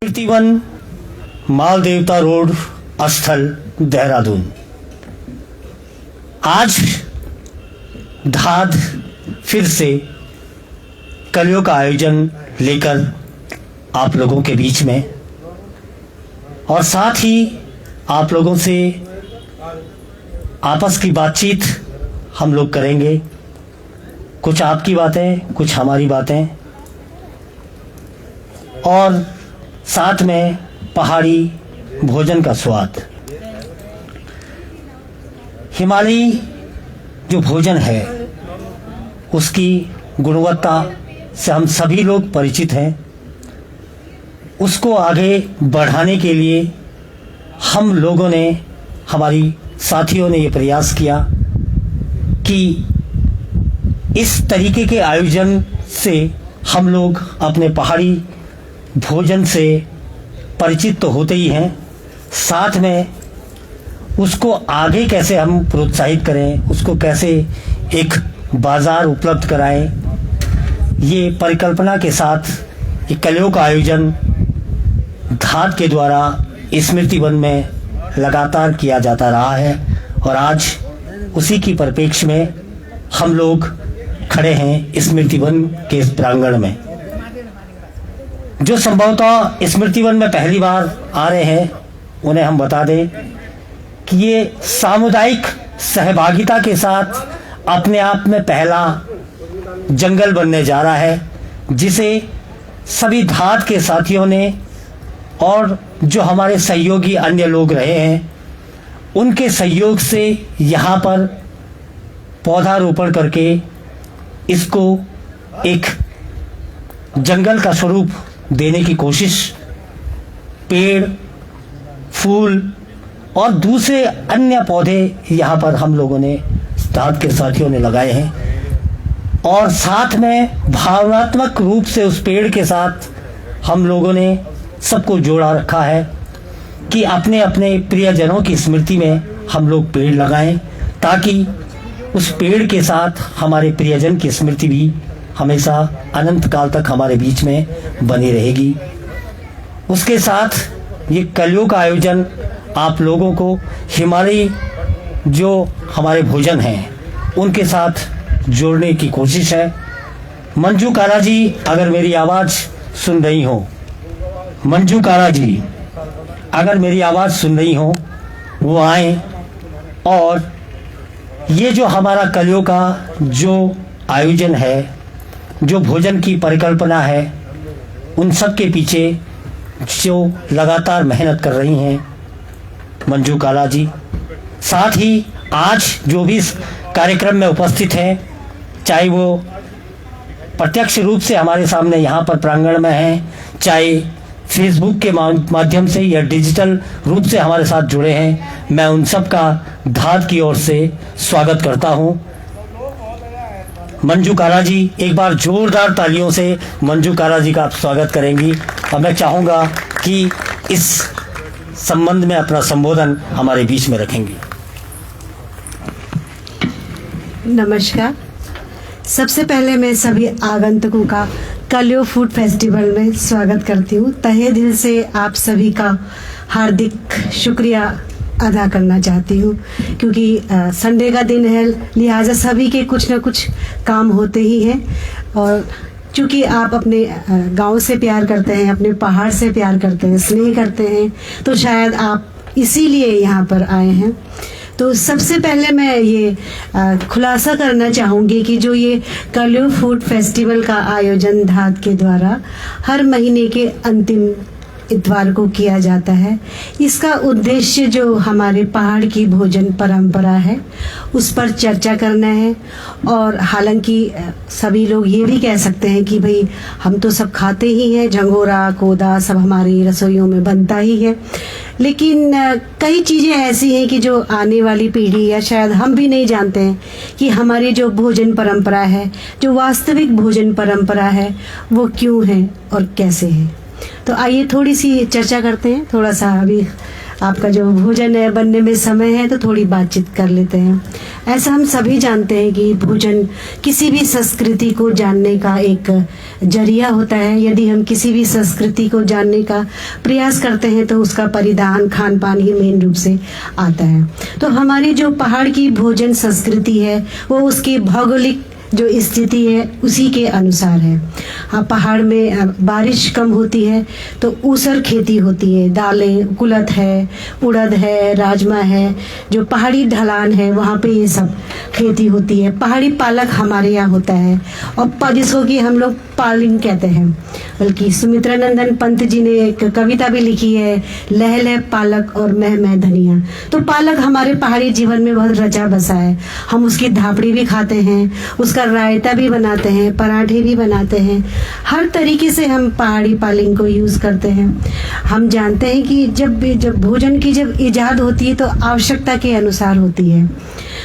कीर्तिवन माल देवता रोड स्थल देहरादून। आज धाद फिर से कलियों का आयोजन लेकर आप लोगों के बीच में, और साथ ही आप लोगों से आपस की बातचीत हम लोग करेंगे। कुछ आपकी बातें, कुछ हमारी बातें, और साथ में पहाड़ी भोजन का स्वाद। हिमालयी जो भोजन है उसकी गुणवत्ता से हम सभी लोग परिचित हैं। उसको आगे बढ़ाने के लिए हम लोगों ने, हमारी साथियों ने ये प्रयास किया कि इस तरीके के आयोजन से हम लोग अपने पहाड़ी भोजन से परिचित तो होते ही हैं, साथ में उसको आगे कैसे हम प्रोत्साहित करें, उसको कैसे एक बाजार उपलब्ध कराएं, ये परिकल्पना के साथ ये कलियों का आयोजन धाद के द्वारा स्मृति वन में लगातार किया जाता रहा है। और आज उसी की परिप्रेक्ष्य में हम लोग खड़े हैं स्मृति वन के इस प्रांगण में। जो संभवतः स्मृति वन में पहली बार आ रहे हैं उन्हें हम बता दें कि ये सामुदायिक सहभागिता के साथ अपने आप में पहला जंगल बनने जा रहा है, जिसे सभी धाद के साथियों ने और जो हमारे सहयोगी अन्य लोग रहे हैं उनके सहयोग से यहाँ पर पौधारोपण करके इसको एक जंगल का स्वरूप देने की कोशिश, पेड़, फूल और दूसरे अन्य पौधे यहाँ पर हम लोगों ने, धाद के साथियों ने लगाए हैं। और साथ में भावनात्मक रूप से उस पेड़ के साथ हम लोगों ने सबको जोड़ा रखा है कि अपने अपने प्रियजनों की स्मृति में हम लोग पेड़ लगाएं, ताकि उस पेड़ के साथ हमारे प्रियजन की स्मृति भी हमेशा अनंत काल तक हमारे बीच में बनी रहेगी। उसके साथ ये कलियों का आयोजन आप लोगों को हिमालयी जो हमारे भोजन हैं उनके साथ जोड़ने की कोशिश है। मंजू कारा जी, अगर मेरी आवाज़ सुन रही हो, मंजू कारा जी अगर मेरी आवाज़ सुन रही हो, वो आए और ये जो हमारा कलियों का जो आयोजन है, जो भोजन की परिकल्पना है, उन सब के पीछे जो लगातार मेहनत कर रही हैं मंजू काला जी, साथ ही आज जो भी इस कार्यक्रम में उपस्थित हैं, चाहे वो प्रत्यक्ष रूप से हमारे सामने यहाँ पर प्रांगण में हैं, चाहे फेसबुक के माध्यम से या डिजिटल रूप से हमारे साथ जुड़े हैं, मैं उन सब का धाद की ओर से स्वागत करता हूँ। मंजू कारा जी, एक बार जोरदार तालियों से मंजू कारा जी का आप स्वागत करेंगी। और मैं चाहूँगा कि इस संबंध में अपना संबोधन हमारे बीच में रखेंगी। नमस्कार। सबसे पहले मैं सभी आगंतुकों का कलियों फूड फेस्टिवल में स्वागत करती हूँ। तहे दिल से आप सभी का हार्दिक शुक्रिया अदा करना चाहती हूँ, क्योंकि संडे का दिन है, लिहाजा सभी के कुछ ना कुछ काम होते ही हैं। और चूँकि आप अपने गांव से प्यार करते हैं, अपने पहाड़ से प्यार करते हैं, स्नेह करते हैं, तो शायद आप इसीलिए यहाँ पर आए हैं। तो सबसे पहले मैं ये खुलासा करना चाहूँगी कि जो ये कलियों फूड फेस्टिवल का आयोजन धाद के द्वारा हर महीने के अंतिम इतवार को किया जाता है, इसका उद्देश्य जो हमारे पहाड़ की भोजन परंपरा है उस पर चर्चा करना है। और हालांकि सभी लोग ये भी कह सकते हैं कि भाई हम तो सब खाते ही हैं, झंगोरा कोदा सब हमारी रसोइयों में बनता ही है, लेकिन कई चीज़ें ऐसी हैं कि जो आने वाली पीढ़ी या शायद हम भी नहीं जानते हैं कि हमारी जो भोजन परंपरा है, जो वास्तविक भोजन परंपरा है, वो क्यों है और कैसे है। तो आइए थोड़ी सी चर्चा करते हैं। थोड़ा सा अभी आपका जो भोजन है बनने में समय है तो थोड़ी बातचीत कर लेते हैं। ऐसा हम सभी जानते हैं कि भोजन किसी भी संस्कृति को जानने का एक जरिया होता है। यदि हम किसी भी संस्कृति को जानने का प्रयास करते हैं तो उसका परिधान खान पान ही मेन रूप से आता है। तो हमारी जो पहाड़ की भोजन संस्कृति है वो उसकी भौगोलिक जो स्थिति है उसी के अनुसार है। हाँ, पहाड़ में बारिश कम होती है तो ऊसर खेती होती है, दालें, कुलथ है, उड़द है, राजमा है। जो पहाड़ी ढलान है वहाँ पे ये सब खेती होती है। पहाड़ी पालक हमारे यहाँ होता है और जिसको कि हम लोग पालिंग कहते हैं। बल्कि सुमित्रा नंदन पंत जी ने एक कविता भी लिखी है, लह लह पालक और मह मह धनिया। तो पालक हमारे पहाड़ी जीवन में बहुत रचा बसा है। हम उसकी धापड़ी भी खाते हैं, उसका रायता भी बनाते हैं, पराठे भी बनाते हैं। हर तरीके से हम पहाड़ी पालिंग को यूज करते हैं। हम जानते हैं कि जब भोजन की जब इजाद होती है तो आवश्यकता के अनुसार होती है।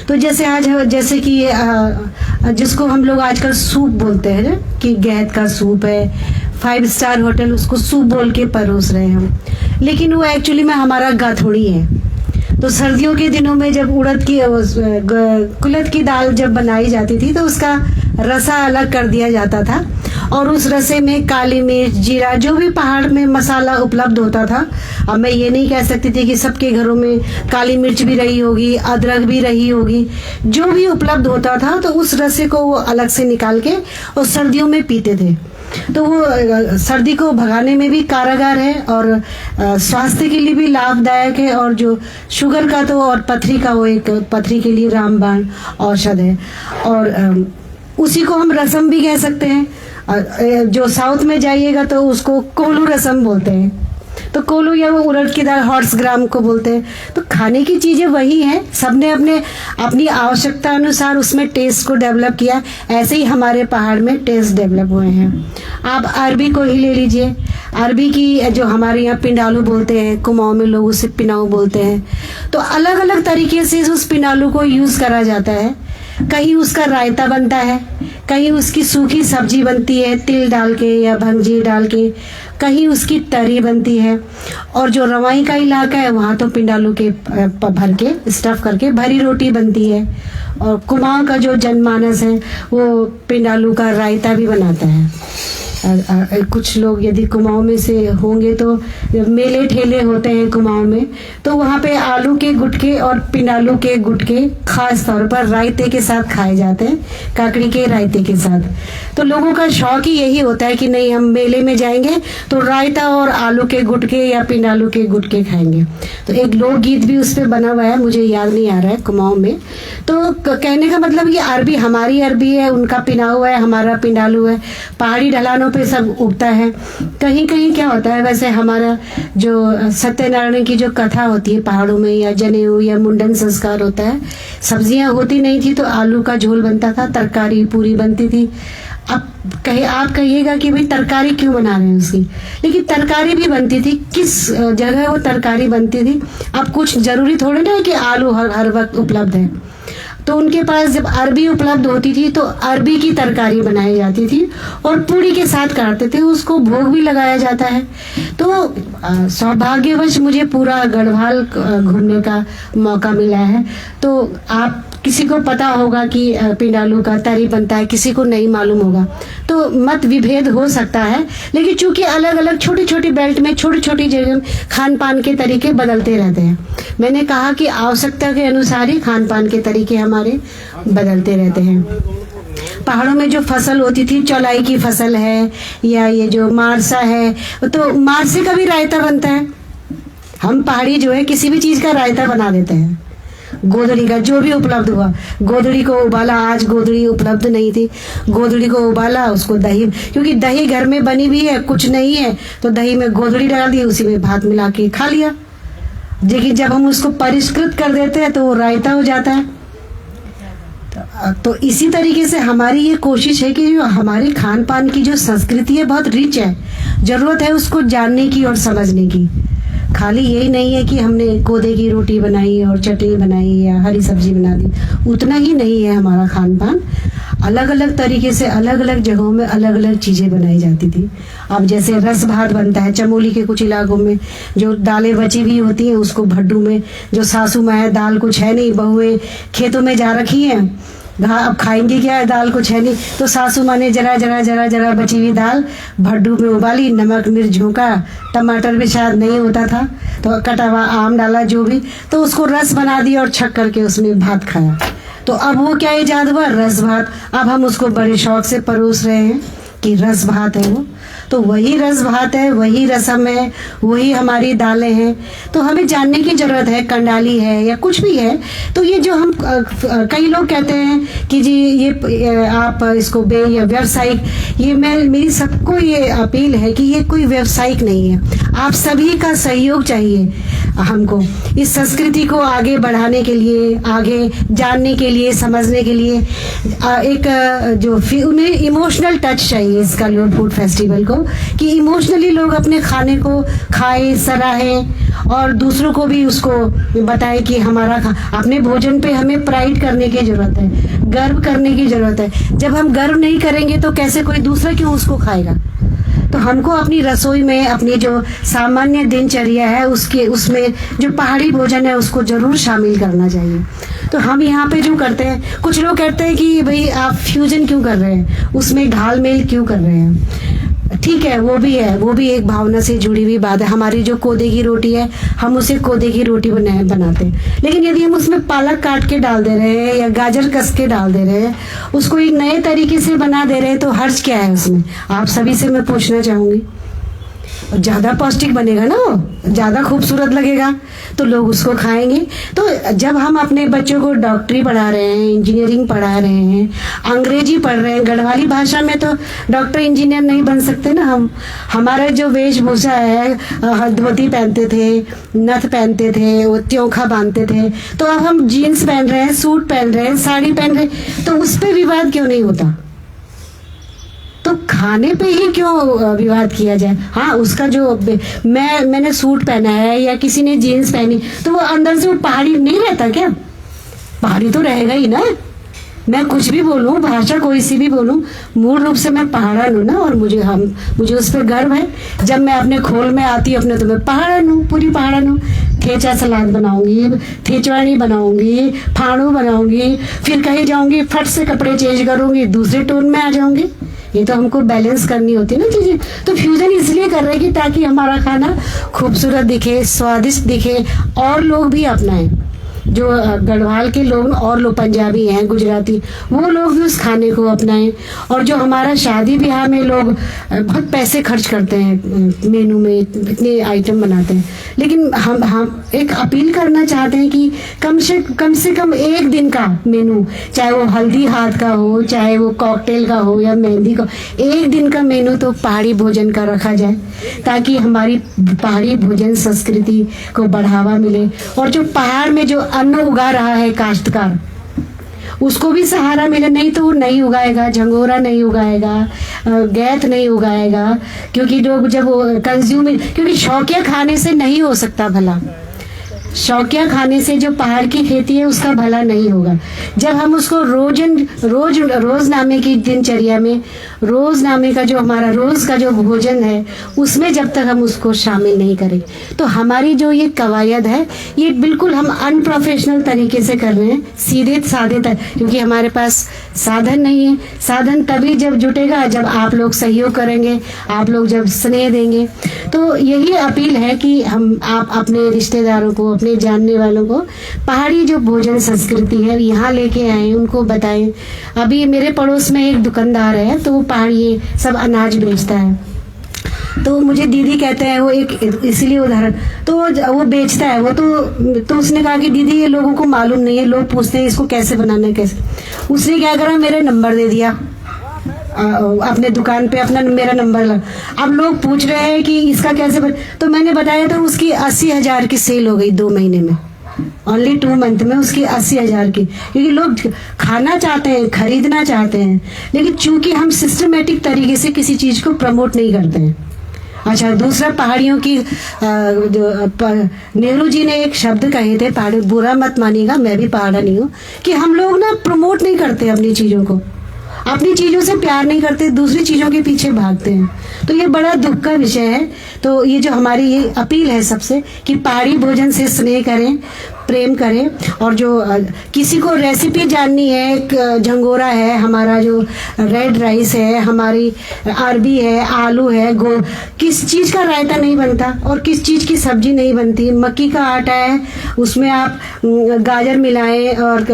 तो जैसे कि जिसको हम लोग आजकल सूप बोलते हैं ना, कि गहत का सूप है, 5 स्टार होटल उसको सूप बोल के परोस रहे हैं हम, लेकिन वो एक्चुअली में हमारा गाथोड़ी है। तो सर्दियों के दिनों में जब उड़द की कुलथ की दाल जब बनाई जाती थी तो उसका रसा अलग कर दिया जाता था और उस रसे में काली मिर्च, जीरा, जो भी पहाड़ में मसाला उपलब्ध होता था। अब मैं ये नहीं कह सकती थी कि सबके घरों में काली मिर्च भी रही होगी, अदरक भी रही होगी। जो भी उपलब्ध होता था तो उस रसे को वो अलग से निकाल के और सर्दियों में पीते थे। तो वो सर्दी को भगाने में भी कारगर है और स्वास्थ्य के लिए भी लाभदायक है। और जो शुगर का तो और पथरी का, वो एक पथरी के लिए रामबाण औषध है। और उसी को हम रसम भी कह सकते हैं। जो साउथ में जाइएगा तो उसको कोलू रसम बोलते हैं। तो कोलू या वो उड़द की दाल हॉर्स ग्राम को बोलते हैं। तो खाने की चीजें वही हैं, सबने अपनी आवश्यकता अनुसार उसमें टेस्ट को डेवलप किया। ऐसे ही हमारे पहाड़ में टेस्ट डेवलप हुए हैं। आप अरबी को ही ले लीजिए। अरबी की जो हमारे यहाँ पिंडालू बोलते हैं, कुमाऊं में लोग उसे पिनाऊ बोलते हैं। तो अलग अलग तरीके से उस पिंडालू को यूज करा जाता है। कहीं उसका रायता बनता है, कहीं उसकी सूखी सब्जी बनती है तिल डाल के या भंगजी डाल के, कहीं उसकी तरी बनती है। और जो रवाई का इलाका है वहाँ तो पिंडालू के भर के स्टफ करके भरी रोटी बनती है। और कुमाऊं का जो जनमानस है वो पिंडालू का रायता भी बनाता है। कुछ लोग यदि कुमाऊं में से होंगे तो मेले ठेले होते हैं कुमाऊं में, तो वहाँ पे आलू के गुटके और पिंडालू के गुटके खास तौर पर रायते के साथ खाए जाते हैं, काकड़ी के रायते के साथ। तो लोगों का शौक ही यही होता है कि नहीं, हम मेले में जाएंगे तो रायता और आलू के गुटके या पिंडालू के गुटके खाएंगे। तो एक लोकगीत भी उस पर बना हुआ है, मुझे याद नहीं आ रहा है, कुमाऊं में। तो कहने का मतलब ये अरबी हमारी अरबी है, उनका पिनाऊ है, हमारा पिंडालू है। पहाड़ी ढलानों पे सब उगता है। कहीं कहीं क्या होता है, वैसे हमारा जो सत्यनारायण की जो कथा होती है पहाड़ों में, या जनेऊ या मुंडन संस्कार होता है, सब्जियां होती नहीं थी तो आलू का झोल बनता था, तरकारी पूरी बनती थी। अब आप कहिएगा कि भाई तरकारी क्यों बना रहे हैं उसकी, लेकिन तरकारी भी बनती थी। किस जगह वो तरकारी बनती थी, अब कुछ जरूरी थोड़ी ना है कि आलू हर वक्त उपलब्ध है। तो उनके पास जब अरबी उपलब्ध होती थी तो अरबी की तरकारी बनाई जाती थी और पूड़ी के साथ काटते थे, उसको भोग भी लगाया जाता है। तो सौभाग्यवश मुझे पूरा गढ़वाल घूमने का मौका मिला है। तो आप किसी को पता होगा कि पिंडालू का तरी बनता है, किसी को नहीं मालूम होगा, तो मत विभेद हो सकता है। लेकिन चूंकि अलग अलग छोटी छोटी बेल्ट में छोटी छोटी जगह खान पान के तरीके बदलते रहते हैं। मैंने कहा कि आवश्यकता के अनुसार ही खान पान के तरीके हमारे बदलते रहते हैं। पहाड़ों में जो फसल होती थी, चौलाई की फसल है या ये जो मारसा है, तो मारसे का भी रायता बनता है। हम पहाड़ी जो है किसी भी चीज का रायता बना देते हैं। गोदड़ी का जो भी उपलब्ध हुआ, गोदड़ी को उबाला, आज गोदड़ी उपलब्ध नहीं थी, गोदड़ी को उबाला, उसको दही, क्योंकि दही घर में बनी भी है, कुछ नहीं है तो दही में गोदड़ी डाल दी, उसी में भात मिला के खा लिया। लेकिन जब हम उसको परिष्कृत कर देते हैं तो वो रायता हो जाता है। तो इसी तरीके से हमारी ये कोशिश है कि जो हमारे खान पान की जो संस्कृति है बहुत रिच है, जरूरत है उसको जानने की और समझने की। खाली यही नहीं है कि हमने कोदे की रोटी बनाई और चटनी बनाई या हरी सब्जी बना दी, उतना ही नहीं है हमारा खान पान। अलग अलग तरीके से अलग अलग जगहों में अलग अलग चीज़ें बनाई जाती थी। अब जैसे रस भात बनता है चमोली के कुछ इलाकों में, जो दालें बची हुई होती हैं उसको भड्डू में, जो सासू माँ है दाल कुछ है नहीं, बहुएं खेतों में जा रखी हैं, अब खाएंगे क्या है, दाल कुछ है नहीं, तो सासू माँ ने जरा जरा जरा जरा बची हुई दाल भड्डू में उबाली, नमक मिर्च झोंका, टमाटर भी शायद नहीं होता था तो कटा हुआ आम डाला, जो भी, तो उसको रस बना दिया और छक करके उसमें भात खाया। तो अब वो क्या इजाद हुआ, रस भात। अब हम उसको बड़े शौक से परोस रहे हैं कि रस भात है वो, तो वही रस भात है, वही रसम है, वही हमारी दालें हैं। तो हमें जानने की जरूरत है, कंडाली है या कुछ भी है, तो ये जो हम कई लोग कहते हैं कि जी ये आप इसको या व्यावसायिक, ये मेरी सबको ये अपील है कि ये कोई व्यावसायिक नहीं है, आप सभी का सहयोग चाहिए हमको इस संस्कृति को आगे बढ़ाने के लिए, आगे जानने के लिए, समझने के लिए। एक जो उन्हें इमोशनल टच चाहिए इस कलियोड़ फूड फेस्टिवल को, कि इमोशनली लोग अपने खाने को खाएं, सराहें और दूसरों को भी उसको बताएं कि हमारा अपने भोजन पे हमें प्राइड करने की जरूरत है, गर्व करने की जरूरत है। जब हम गर्व नहीं करेंगे तो कैसे कोई दूसरा क्यों उसको खाएगा। तो हमको अपनी रसोई में अपनी जो सामान्य दिनचर्या है उसमें जो पहाड़ी भोजन है उसको जरूर शामिल करना चाहिए। तो हम यहाँ पे जो करते हैं, कुछ लोग कहते हैं कि भाई आप फ्यूजन क्यों कर रहे हैं, उसमें ढाल मेल क्यों कर रहे हैं। ठीक है, वो भी है, वो भी एक भावना से जुड़ी हुई बात है। हमारी जो कोदे की रोटी है, हम उसे कोदे की रोटी बनाते हैं, लेकिन यदि हम उसमें पालक काट के डाल दे रहे हैं या गाजर कस के डाल दे रहे हैं, उसको एक नए तरीके से बना दे रहे हैं, तो हर्ज क्या है उसमें। आप सभी से मैं पूछना चाहूंगी, ज्यादा पौष्टिक बनेगा ना, वो ज्यादा खूबसूरत लगेगा तो लोग उसको खाएंगे। तो जब हम अपने बच्चों को डॉक्टरी पढ़ा रहे हैं, इंजीनियरिंग पढ़ा रहे हैं, अंग्रेजी पढ़ रहे हैं, गढ़वाली भाषा में तो डॉक्टर इंजीनियर नहीं बन सकते ना हम। हमारा जो वेशभूषा है, धोती पहनते थे, नथ पहनते थे, वो त्योखा बांधते थे, तो अब हम जीन्स पहन रहे हैं, सूट पहन रहे हैं, साड़ी पहन रहे हैं, तो उस पर विवाद क्यों नहीं होता। तो खाने पे ही क्यों विवाद किया जाए। हाँ, उसका जो मैंने सूट पहना है या किसी ने जीन्स पहनी, तो वो अंदर से वो पहाड़ी नहीं रहता क्या। पहाड़ी तो रहेगा ही ना। मैं कुछ भी बोलूं, भाषा कोई सी भी बोलूं, मूल रूप से मैं पहाड़न हूं ना, और मुझे उस पर गर्व है। जब मैं अपने खोल में आती हूँ अपने, तो मैं पहाड़न हूँ, पूरी पहाड़न हूँ। ठेचा सलाद बनाऊंगी, ठेचवानी बनाऊंगी, फाड़ू बनाऊंगी, फिर कहीं जाऊंगी फट से कपड़े चेंज करूंगी, दूसरे टोन में आ जाऊंगी। ये तो हमको बैलेंस करनी होती है ना चीजें। तो फ्यूजन इसलिए कर रहे हैं कि ताकि हमारा खाना खूबसूरत दिखे, स्वादिष्ट दिखे और लोग भी अपनाएं। जो गढ़वाल के लोग और लोग पंजाबी हैं, गुजराती, वो लोग भी उस खाने को अपनाएं। और जो हमारा शादी ब्याह में लोग बहुत पैसे खर्च करते हैं, मेनू में इतने आइटम बनाते हैं, लेकिन हम एक अपील करना चाहते हैं कि कम से कम एक दिन का मेनू, चाहे वो हल्दी हाथ का हो, चाहे वो कॉकटेल का हो या मेहंदी का, एक दिन का मेनू तो पहाड़ी भोजन का रखा जाए, ताकि हमारी पहाड़ी भोजन संस्कृति को बढ़ावा मिले। और जो पहाड़ में जो अन्न उगा रहा है काश्तकार, उसको भी सहारा मिले। नहीं तो वो नहीं उगाएगा, झंगोरा नहीं उगाएगा, गैथ नहीं उगाएगा, क्योंकि लोग जब कंज्यूमिंग, क्योंकि शौकिया खाने से नहीं हो सकता भला। शौकिया खाने से जो पहाड़ की खेती है उसका भला नहीं होगा। जब हम उसको रोजनामे की दिनचर्या में, रोजनामे का जो हमारा रोज का जो भोजन है उसमें जब तक हम उसको शामिल नहीं करें, तो हमारी जो ये कवायद है ये बिल्कुल हम अनप्रोफेशनल तरीके से कर रहे हैं, सीधे साधे क्योंकि हमारे पास साधन नहीं है। साधन तभी जब जुटेगा जब आप लोग सहयोग करेंगे, आप लोग जब स्नेह देंगे। तो यही अपील है कि आप अपने रिश्तेदारों को, अपने जानने वालों को पहाड़ी जो भोजन संस्कृति है यहाँ लेके आए, उनको बताएं। अभी मेरे पड़ोस में एक दुकानदार है, तो वो पहाड़ी सब अनाज बेचता है। तो मुझे दीदी कहते हैं, वो एक इसलिए उदाहरण, तो वो बेचता है वो, तो उसने कहा कि दीदी ये लोगों को मालूम नहीं है, लोग पूछते हैं इसको कैसे बनाना है, कैसे। उसने क्या करा, मेरा नंबर दे दिया, अपने दुकान पे अपना मेरा नंबर लगा। अब लोग पूछ रहे हैं कि इसका कैसे तो मैंने बताया, तो उसकी 80,000 की सेल हो गई 2 महीने में, ओनली 2 मंथ में उसकी 80,000 की। क्योंकि लोग खाना चाहते हैं, खरीदना चाहते हैं, लेकिन चूंकि हम सिस्टमेटिक तरीके से किसी चीज को प्रमोट नहीं करते हैं। अच्छा, दूसरा पहाड़ियों की नेहरू जी ने एक शब्द कहे थे, बुरा मत मानिएगा, मैं भी पहाड़ा नहीं हूँ, कि हम लोग ना प्रमोट नहीं करते अपनी चीजों को। अपनी चीजों से प्यार नहीं करते, दूसरी चीजों के पीछे भागते हैं। तो ये बड़ा दुख का विषय है। तो ये जो हमारी ये अपील है सबसे कि पहाड़ी भोजन से स्नेह करें, प्रेम करें। और जो किसी को रेसिपी जाननी है, झंगोरा है, हमारा जो रेड राइस है, हमारी अरबी है, आलू है, किस चीज का रायता नहीं बनता और किस चीज की सब्जी नहीं बनती। मक्की का आटा है, उसमें आप गाजर मिलाएं और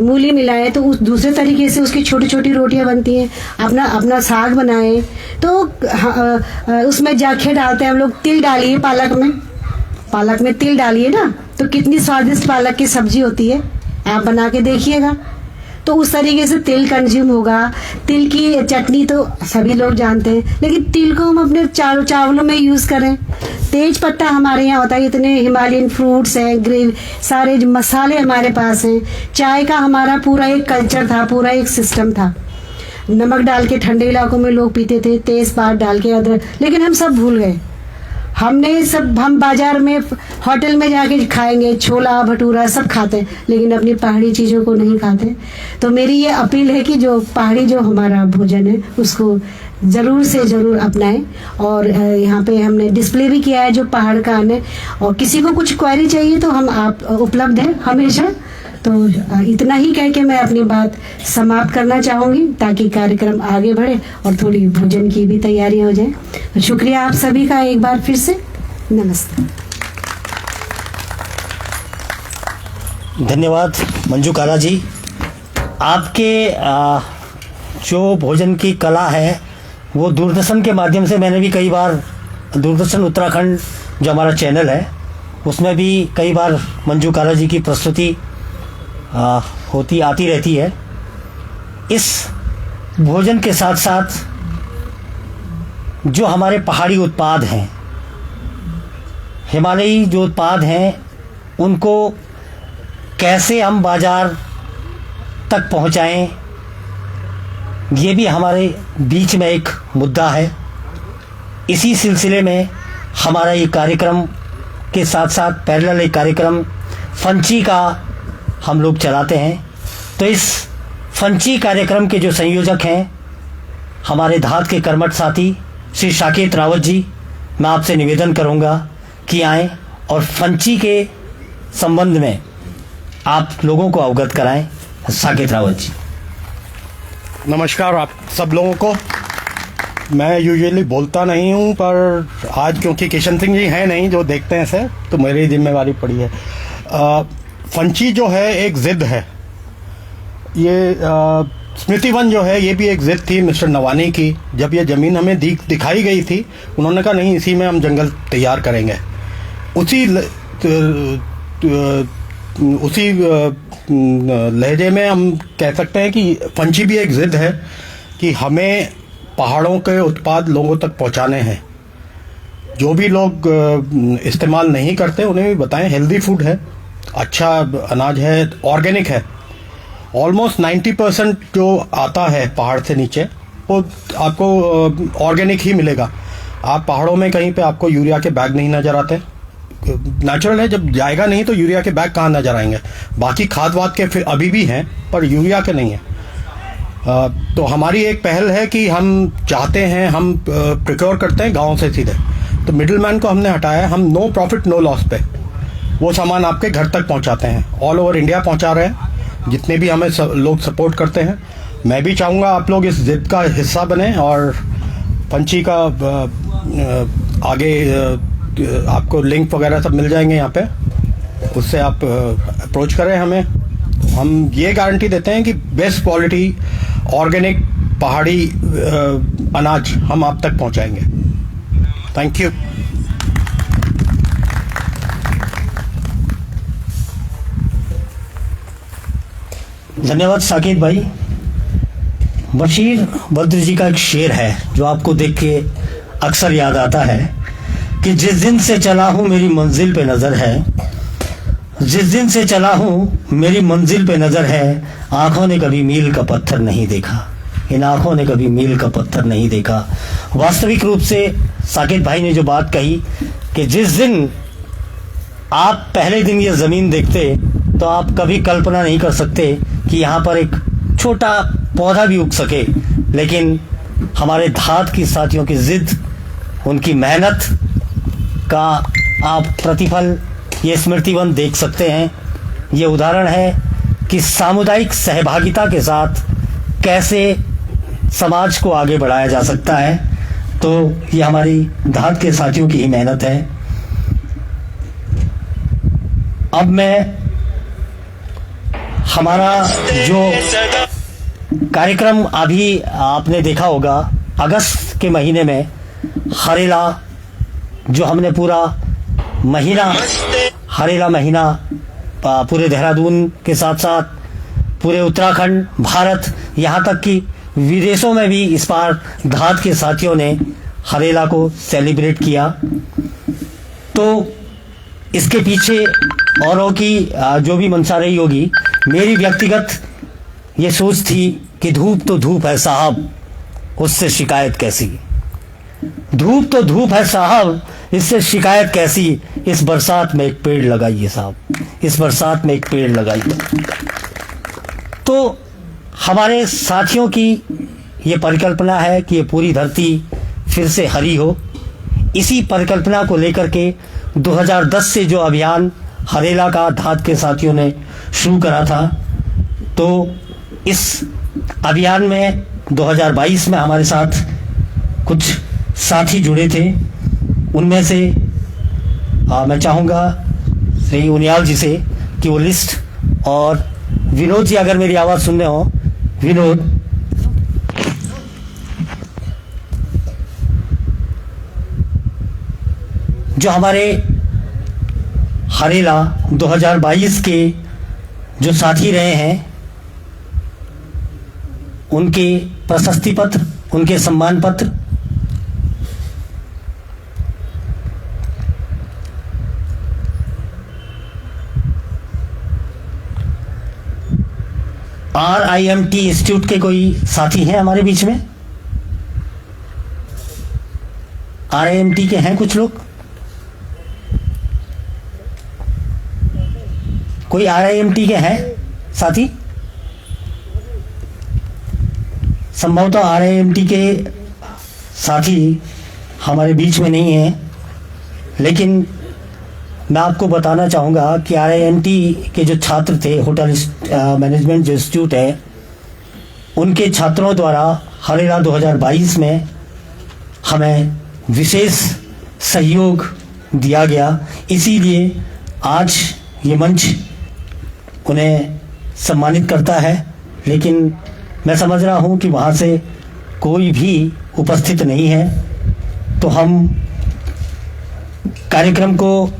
मूली मिलाएं तो उस दूसरे तरीके से उसकी छोटी छोटी रोटियां बनती हैं। अपना साग बनाएं तो उसमें जाखे डालते हैं हम लोग। तिल डालिए पालक में तिल डालिए ना, तो कितनी स्वादिष्ट पालक की सब्जी होती है, आप बना के देखिएगा। तो उस तरीके से तिल कंज्यूम होगा। तिल की चटनी तो सभी लोग जानते हैं, लेकिन तिल को हम अपने चावलों में यूज करें। तेज पत्ता हमारे यहाँ होता है, इतने हिमालयन फ्रूट्स हैं, ग्रेवी, सारे जो मसाले हमारे पास हैं। चाय का हमारा पूरा एक कल्चर था, पूरा एक सिस्टम था। नमक डाल के ठंडे इलाकों में लोग पीते थे, तेजपात डाल के, अदरक, लेकिन हम सब भूल गए। हम बाजार में होटल में जाके खाएंगे, छोला भटूरा सब खाते हैं, लेकिन अपनी पहाड़ी चीजों को नहीं खाते। तो मेरी ये अपील है कि जो पहाड़ी जो हमारा भोजन है उसको जरूर से जरूर अपनाएं। और यहाँ पे हमने डिस्प्ले भी किया है जो पहाड़ का अन्न है। और किसी को कुछ क्वेरी चाहिए तो हम आप उपलब्ध हैं हमेशा। तो इतना ही कह के मैं अपनी बात समाप्त करना चाहूंगी ताकि कार्यक्रम आगे बढ़े और थोड़ी भोजन की भी तैयारी हो जाए। तो शुक्रिया आप सभी का एक बार फिर से। नमस्ते। धन्यवाद मंजू काला जी। आपके जो भोजन की कला है वो दूरदर्शन के माध्यम से मैंने भी कई बार, दूरदर्शन उत्तराखंड जो हमारा चैनल है उसमें भी कई बार मंजू काला जी की प्रस्तुति आती रहती है। इस भोजन के साथ साथ जो हमारे पहाड़ी उत्पाद हैं, हिमालयी जो उत्पाद हैं, उनको कैसे हम बाजार तक पहुंचाएं, ये भी हमारे बीच में एक मुद्दा है। इसी सिलसिले में हमारा ये कार्यक्रम के साथ साथ पैरेलल एक कार्यक्रम फंची का हम लोग चलाते हैं। तो इस फंची कार्यक्रम के जो संयोजक हैं हमारे धात के कर्मठ साथी श्री साकेत रावत जी, मैं आपसे निवेदन करूंगा कि आएं और फंची के संबंध में आप लोगों को अवगत कराएं। साकेत रावत जी। नमस्कार आप सब लोगों को। मैं यूजुअली बोलता नहीं हूं, पर आज क्योंकि किशन सिंह जी हैं नहीं जो देखते हैं इसे, तो मेरी जिम्मेवारी पड़ी है। फंची जो है एक जिद है। ये स्मृति वन जो है ये भी एक जिद थी मिस्टर नवानी की। जब ये ज़मीन हमें दिखाई गई थी, उन्होंने कहा नहीं इसी में हम जंगल तैयार करेंगे। उसी लहजे में हम कह सकते हैं कि फंची भी एक जिद है कि हमें पहाड़ों के उत्पाद लोगों तक पहुंचाने हैं। जो भी लोग इस्तेमाल नहीं करते उन्हें भी बताएं, हेल्दी फूड है, अच्छा अनाज है, ऑर्गेनिक है। ऑलमोस्ट 90% जो आता है पहाड़ से नीचे वो आपको ऑर्गेनिक ही मिलेगा। आप पहाड़ों में कहीं पे आपको यूरिया के बैग नहीं नजर आते। नेचुरल है, जब जाएगा नहीं तो यूरिया के बैग कहाँ नजर आएंगे। बाकी खाद वाद के फिर अभी भी हैं, पर यूरिया के नहीं है। तो हमारी एक पहल है कि हम चाहते हैं, हम प्रिक्योर करते हैं गाँव से सीधे, तो मिडिल मैन को हमने हटाया। हम नो प्रॉफिट नो लॉस पे वो सामान आपके घर तक पहुंचाते हैं। ऑल ओवर इंडिया पहुंचा रहे हैं, जितने भी हमें लोग सपोर्ट करते हैं। मैं भी चाहूँगा आप लोग इस जिद का हिस्सा बने और पंची का आगे आपको लिंक वगैरह सब मिल जाएंगे यहाँ पे, उससे आप अप्रोच करें हमें। हम ये गारंटी देते हैं कि बेस्ट क्वालिटी ऑर्गेनिक पहाड़ी अनाज हम आप तक पहुँचाएंगे। Thank you. धन्यवाद साकेत भाई। बशीर बद्र जी का एक शेर है जो आपको देख के अक्सर याद आता है कि जिस दिन से चला हूं मेरी मंजिल पे नजर है, जिस दिन से चला हूं मेरी मंजिल पे नजर है, आंखों ने कभी मील का पत्थर नहीं देखा, इन आंखों ने कभी मील का पत्थर नहीं देखा। वास्तविक रूप से साकेत भाई ने जो बात कही कि जिस दिन आप पहले दिन ये जमीन देखते तो आप कभी कल्पना नहीं कर सकते कि यहाँ पर एक छोटा पौधा भी उग सके, लेकिन हमारे धात की साथियों की जिद, उनकी मेहनत का आप प्रतिफल ये स्मृतिवन देख सकते हैं। ये उदाहरण है कि सामुदायिक सहभागिता के साथ कैसे समाज को आगे बढ़ाया जा सकता है। तो ये हमारी धात के साथियों की ही मेहनत है। अब मैं हमारा जो कार्यक्रम अभी आपने देखा होगा, अगस्त के महीने में हरेला, जो हमने पूरा महीना हरेला महीना पूरे देहरादून के साथ साथ पूरे उत्तराखंड, भारत, यहाँ तक कि विदेशों में भी इस बार धात के साथियों ने हरेला को सेलिब्रेट किया। तो इसके पीछे औरों की जो भी मंशा रही होगी, मेरी व्यक्तिगत ये सोच थी कि धूप तो धूप है साहब, उससे शिकायत कैसी। धूप तो धूप है साहब, इससे शिकायत कैसी। इस बरसात में एक पेड़ लगाइए साहब, इस बरसात में एक पेड़ लगाइए। तो हमारे साथियों की ये परिकल्पना है कि ये पूरी धरती फिर से हरी हो। इसी परिकल्पना को लेकर के 2010 से जो अभियान हरेला का धात के साथियों ने शुरू करा था, तो इस अभियान में 2022 में हमारे साथ कुछ साथी जुड़े थे। उनमें से मैं चाहूँगा श्री उनियाल जी से कि वो लिस्ट, और विनोद जी अगर मेरी आवाज़ सुन रहे हो, विनोद, जो हमारे हरेला 2022 के जो साथी रहे हैं, उनके प्रशस्ति पत्र, उनके सम्मान पत्र RIMT इंस्टीट्यूट के कोई साथी हैं हमारे बीच में? RIMT के हैं कुछ लोग? कोई RIMT के हैं साथी? संभवतः RIMT के साथी हमारे बीच में नहीं हैं, लेकिन मैं आपको बताना चाहूँगा कि RIMT के जो छात्र थे, होटल मैनेजमेंट जो इंस्टीट्यूट है, उनके छात्रों द्वारा हरेला 2022 में हमें विशेष सहयोग दिया गया। इसीलिए आज ये मंच उन्हें सम्मानित करता है। लेकिन मैं समझ रहा हूँ कि वहाँ से कोई भी उपस्थित नहीं है, तो हम कार्यक्रम को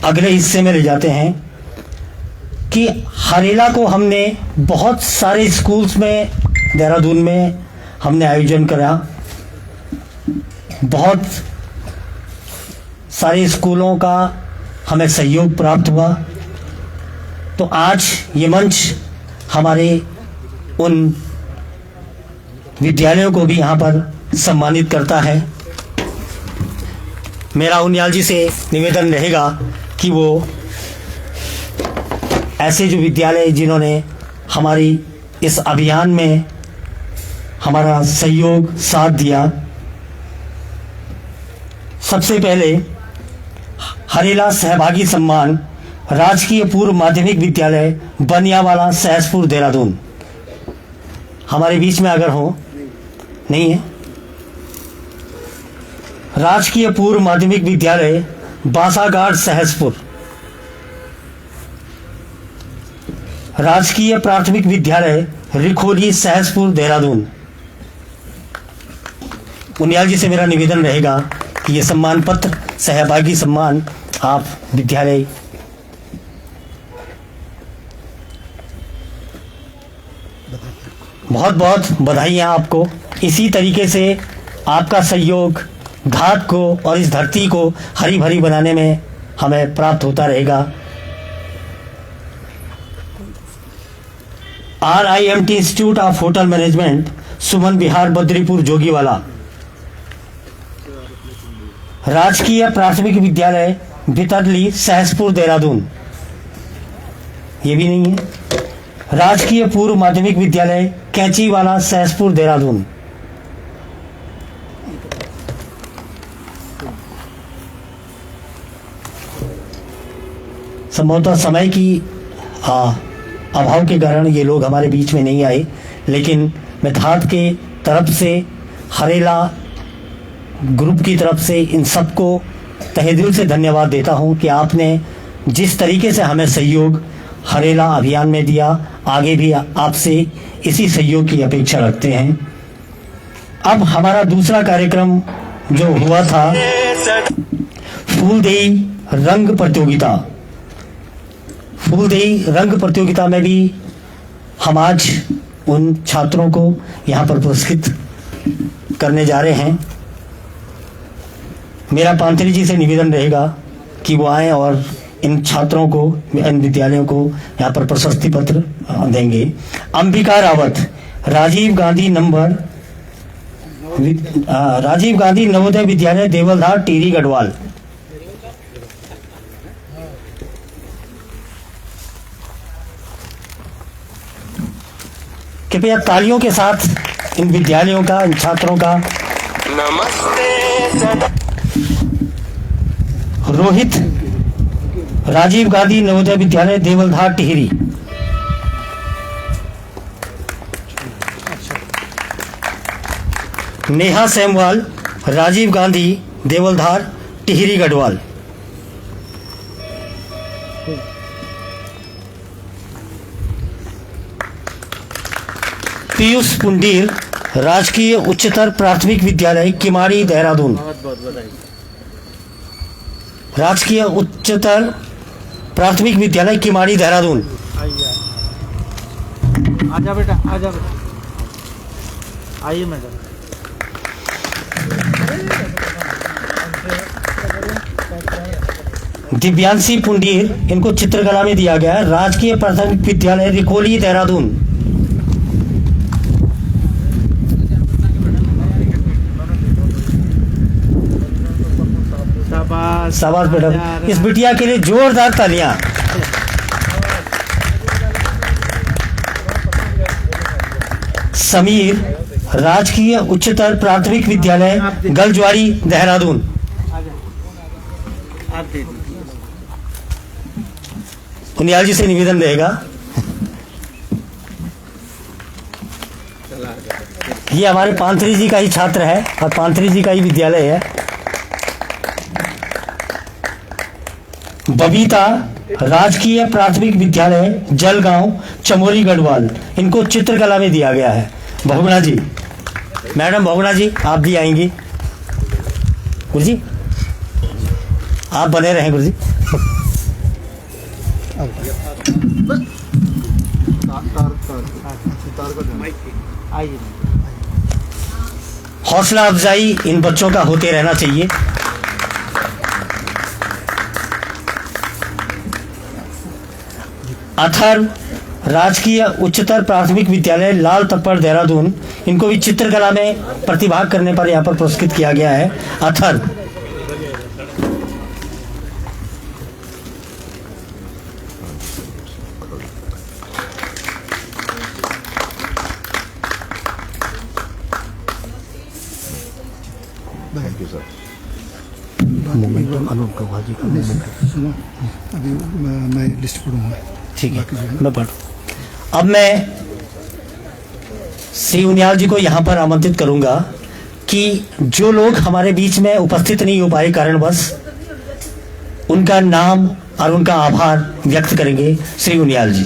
अगले हिस्से में ले जाते हैं कि हरेला को हमने बहुत सारे स्कूल्स में देहरादून में हमने आयोजन करा। बहुत सारे स्कूलों का हमें सहयोग प्राप्त हुआ। तो आज ये मंच हमारे उन विद्यालयों को भी यहाँ पर सम्मानित करता है। मेरा उनियाल जी से निवेदन रहेगा कि वो ऐसे जो विद्यालय जिन्होंने हमारी इस अभियान में हमारा सहयोग साथ दिया, सबसे पहले हरेला सहभागी सम्मान राजकीय पूर्व माध्यमिक विद्यालय बनियावाला सहसपुर देहरादून। हमारे बीच में अगर हो, नहीं है? राजकीय पूर्व माध्यमिक विद्यालय बासागाड़ सहसपुर, राजकीय प्राथमिक विद्यालय रिखोली सहसपुर देहरादून। उनियाल जी से मेरा निवेदन रहेगा कि ये सम्मान पत्र, सहभागी सम्मान आप विद्यालय बहुत बहुत बधाइयाँ आपको। इसी तरीके से आपका सहयोग घाट को और इस धरती को हरी भरी बनाने में हमें प्राप्त होता रहेगा। RIMT institute of hotel management Suman Vihar Badripur Jogiwala, राजकीय प्राथमिक विद्यालय भितरली सहसपुर देहरादून, ये भी नहीं है। राजकीय पूर्व माध्यमिक विद्यालय कैंचीवाला सहसपुर देहरादून। संभवतः समय की अभाव के कारण ये लोग हमारे बीच में नहीं आए, लेकिन मैं धात के तरफ से, हरेला ग्रुप की तरफ से इन सबको तहे दिल से धन्यवाद देता हूं कि आपने जिस तरीके से हमें सहयोग हरेला अभियान में दिया, आगे भी आपसे इसी सहयोग की अपेक्षा रखते हैं। अब हमारा दूसरा कार्यक्रम जो हुआ था, फूलदेई रंग प्रतियोगिता। फूलदेई रंग प्रतियोगिता में भी हम आज उन छात्रों को यहाँ पर पुरस्कृत करने जा रहे हैं। मेरा पांथरी जी से निवेदन रहेगा कि वो आए और इन छात्रों को, इन विद्यालयों को यहाँ पर प्रशस्ति पत्र देंगे। अंबिका रावत, राजीव गांधी नवोदय विद्यालय देवलधार, टिहरी गढ़वाल। कृपया तालियों के साथ इन विद्यालयों का, इन छात्रों का नमस्ते। रोहित, राजीव गांधी नवोदय विद्यालय देवलधार, टिहरी। नेहा सेमवाल, राजीव गांधी देवलधार, टिहरी गढ़वाल। पीयूष पुंडीर, राजकीय उच्चतर प्राथमिक विद्यालय किमाड़ी, देहरादून। राजकीय उच्चतर प्राथमिक विद्यालय किमाड़ी, देहरादून। आजा बेटा, आजा बेटा, आइए मैडम। दिव्यांशी पुंडीर, इनको चित्रकला में दिया गया है, राजकीय प्राथमिक विद्यालय रिकोली, देहरादून। शाबाश बेटा, इस बिटिया के लिए जोरदार तालियां। समीर, राजकीय उच्चतर प्राथमिक विद्यालय गलज्वाड़ी, देहरादून। उनियाल जी से निवेदन रहेगा, ये हमारे पांथरी जी का ही छात्र है और पांथरी जी का ही विद्यालय है। बबीता, राजकीय प्राथमिक विद्यालय जलगांव, चमोली, गढ़वाल। इनको चित्रकला में दिया गया है। बहुगुणा जी, मैडम बहुगुणा जी, आप भी आएंगी। गुरु जी आप बने रहें गुरु जी। हौसला अफजाई इन बच्चों का होते रहना चाहिए। अथर्व, राजकीय उच्चतर प्राथमिक विद्यालय लाल तप्पड़, देहरादून। इनको भी चित्रकला में प्रतिभाग करने पर यहाँ पर पुरस्कृत किया गया है। Atharv. Thank you sir. Momentum Anoop Gawal ji का मोमेंटम। अभी मैं लिस्ट पढ़ूंगा। ठीक है, मैं पढ़। अब मैं श्री उनियाल जी को यहाँ पर आमंत्रित करूंगा कि जो लोग हमारे बीच में उपस्थित नहीं हो पाए कारणवश, उनका नाम और उनका आभार व्यक्त करेंगे श्री उनियाल जी।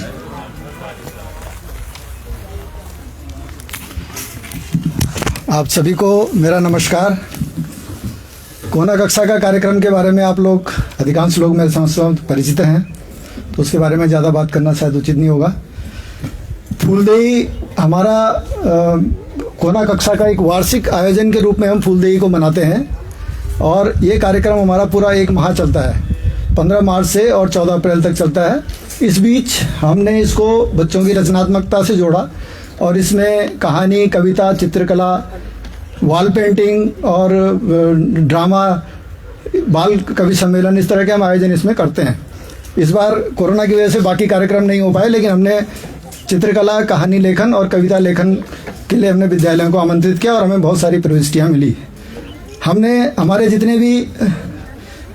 आप सभी को मेरा नमस्कार। कोना कक्षा का कार्यक्रम के बारे में आप लोग, अधिकांश लोग मेरे समझता हूँ परिचित हैं, तो उसके बारे में ज़्यादा बात करना शायद उचित नहीं होगा। फूलदेई हमारा कोना कक्षा का एक वार्षिक आयोजन के रूप में हम फूलदेई को मनाते हैं और ये कार्यक्रम हमारा पूरा 1 माह चलता है, 15 मार्च से और 14 अप्रैल तक चलता है। इस बीच हमने इसको बच्चों की रचनात्मकता से जोड़ा और इसमें कहानी, कविता, चित्रकला, वॉल पेंटिंग और ड्रामा, बाल कवि सम्मेलन, इस तरह के हम आयोजन इसमें करते हैं। इस बार कोरोना की वजह से बाकी कार्यक्रम नहीं हो पाए, लेकिन हमने चित्रकला, कहानी लेखन और कविता लेखन के लिए हमने विद्यालयों को आमंत्रित किया और हमें बहुत सारी प्रविष्टियाँ मिली। हमने हमारे जितने भी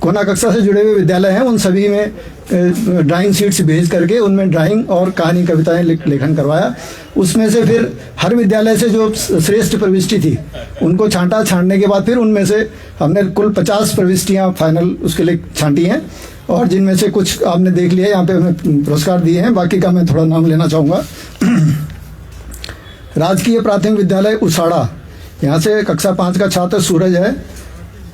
कोना कक्षा से जुड़े हुए विद्यालय हैं उन सभी में ड्राइंग शीट्स भेज करके उनमें ड्राइंग और कहानी कविताएं लेखन करवाया। उसमें से फिर हर विद्यालय से जो श्रेष्ठ प्रविष्टि थी उनको छांटने के बाद फिर उनमें से हमने कुल 50 प्रविष्टियां फाइनल उसके लिए छांटी हैं और जिनमें से कुछ आपने देख लिया, यहाँ पे हमें पुरस्कार दिए हैं, बाकी का मैं थोड़ा नाम लेना चाहूँगा। राजकीय प्राथमिक विद्यालय उसाड़ा, यहाँ से कक्षा 5 का छात्र सूरज है।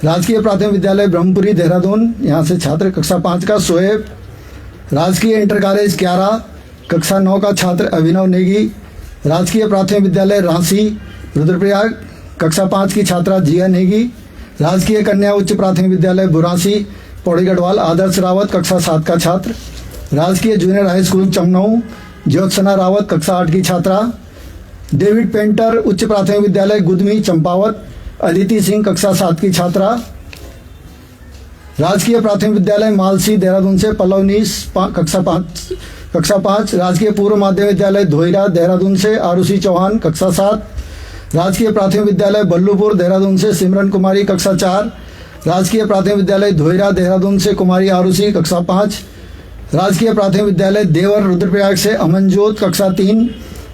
राजकीय प्राथमिक विद्यालय ब्रह्मपुरी देहरादून, यहाँ से छात्र कक्षा 5 का शोएब। राजकीय इंटर कॉलेज क्यारा, कक्षा 9 का छात्र अभिनव नेगी। राजकीय प्राथमिक विद्यालय रांसी रुद्रप्रयाग, कक्षा 5 की छात्रा जिया नेगी। राजकीय कन्या उच्च प्राथमिक विद्यालय बुरासी पौड़ी गढ़वाल आदर्श रावत, कक्षा 7 का छात्र। राजकीय junior high school Chamnau Jyotsna Rawat, कक्षा 8 की छात्रा। डेविड पेंटर उच्च प्राथमिक विद्यालय गुदमी चंपावत अदिति सिंह, कक्षा 7 की छात्रा। राजकीय प्राथमिक विद्यालय मालसी देहरादून से पल्लवनीस कक्षा 5। राजकीय पूर्व माध्यमिक विद्यालय धोईरा देहरादून से आरुषि चौहान, कक्षा 7। राजकीय प्राथमिक विद्यालय बल्लूपुर देहरादून से सिमरन कुमारी, कक्षा 4। राजकीय प्राथमिक विद्यालय धोईरा देहरादून से कुमारी आरुषि, कक्षा 5। राजकीय प्राथमिक विद्यालय देवर रुद्रप्रयाग से अमनजोत, कक्षा 3।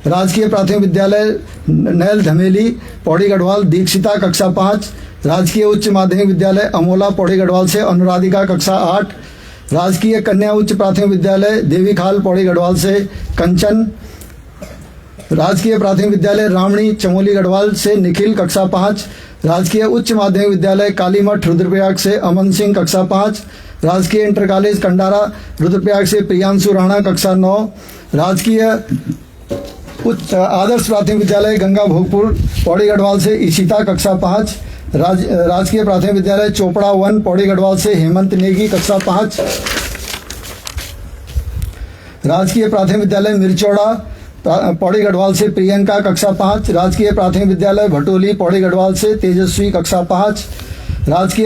राजकीय प्राथमिक विद्यालय नैल धमेली पौड़ी गढ़वाल दीक्षिता, कक्षा 5। राजकीय उच्च माध्यमिक विद्यालय अमोला पौड़ी गढ़वाल से अनुराधिका, कक्षा 8। राजकीय कन्या उच्च प्राथमिक विद्यालय देवी खाल पौड़ी गढ़वाल से कंचन। राजकीय प्राथमिक विद्यालय रामणी चमोली गढ़वाल से निखिल, कक्षा 5। राजकीय उच्च माध्यमिक विद्यालय कालीमठ रुद्रप्रयाग से अमन सिंह, कक्षा 5। राजकीय इंटर कॉलेज कंडारा रुद्रप्रयाग से प्रियांशु राणा, कक्षा 9। राजकीय उच्च आदर्श प्राथमिक विद्यालय गंगा भोगपुर पौड़ी गढ़वाल से इशिता, कक्षा 5। राजकीय प्राथमिक विद्यालय चोपड़ा 1 पौड़ी गढ़वाल से हेमंत नेगी, कक्षा 5। राजकीय प्राथमिक विद्यालय मिर्चौड़ा पौड़ी गढ़वाल से प्रियंका, कक्षा 5। राजकीय प्राथमिक विद्यालय भटोली पौड़ी गढ़वाल से तेजस्वी, कक्षा 5। राजकीय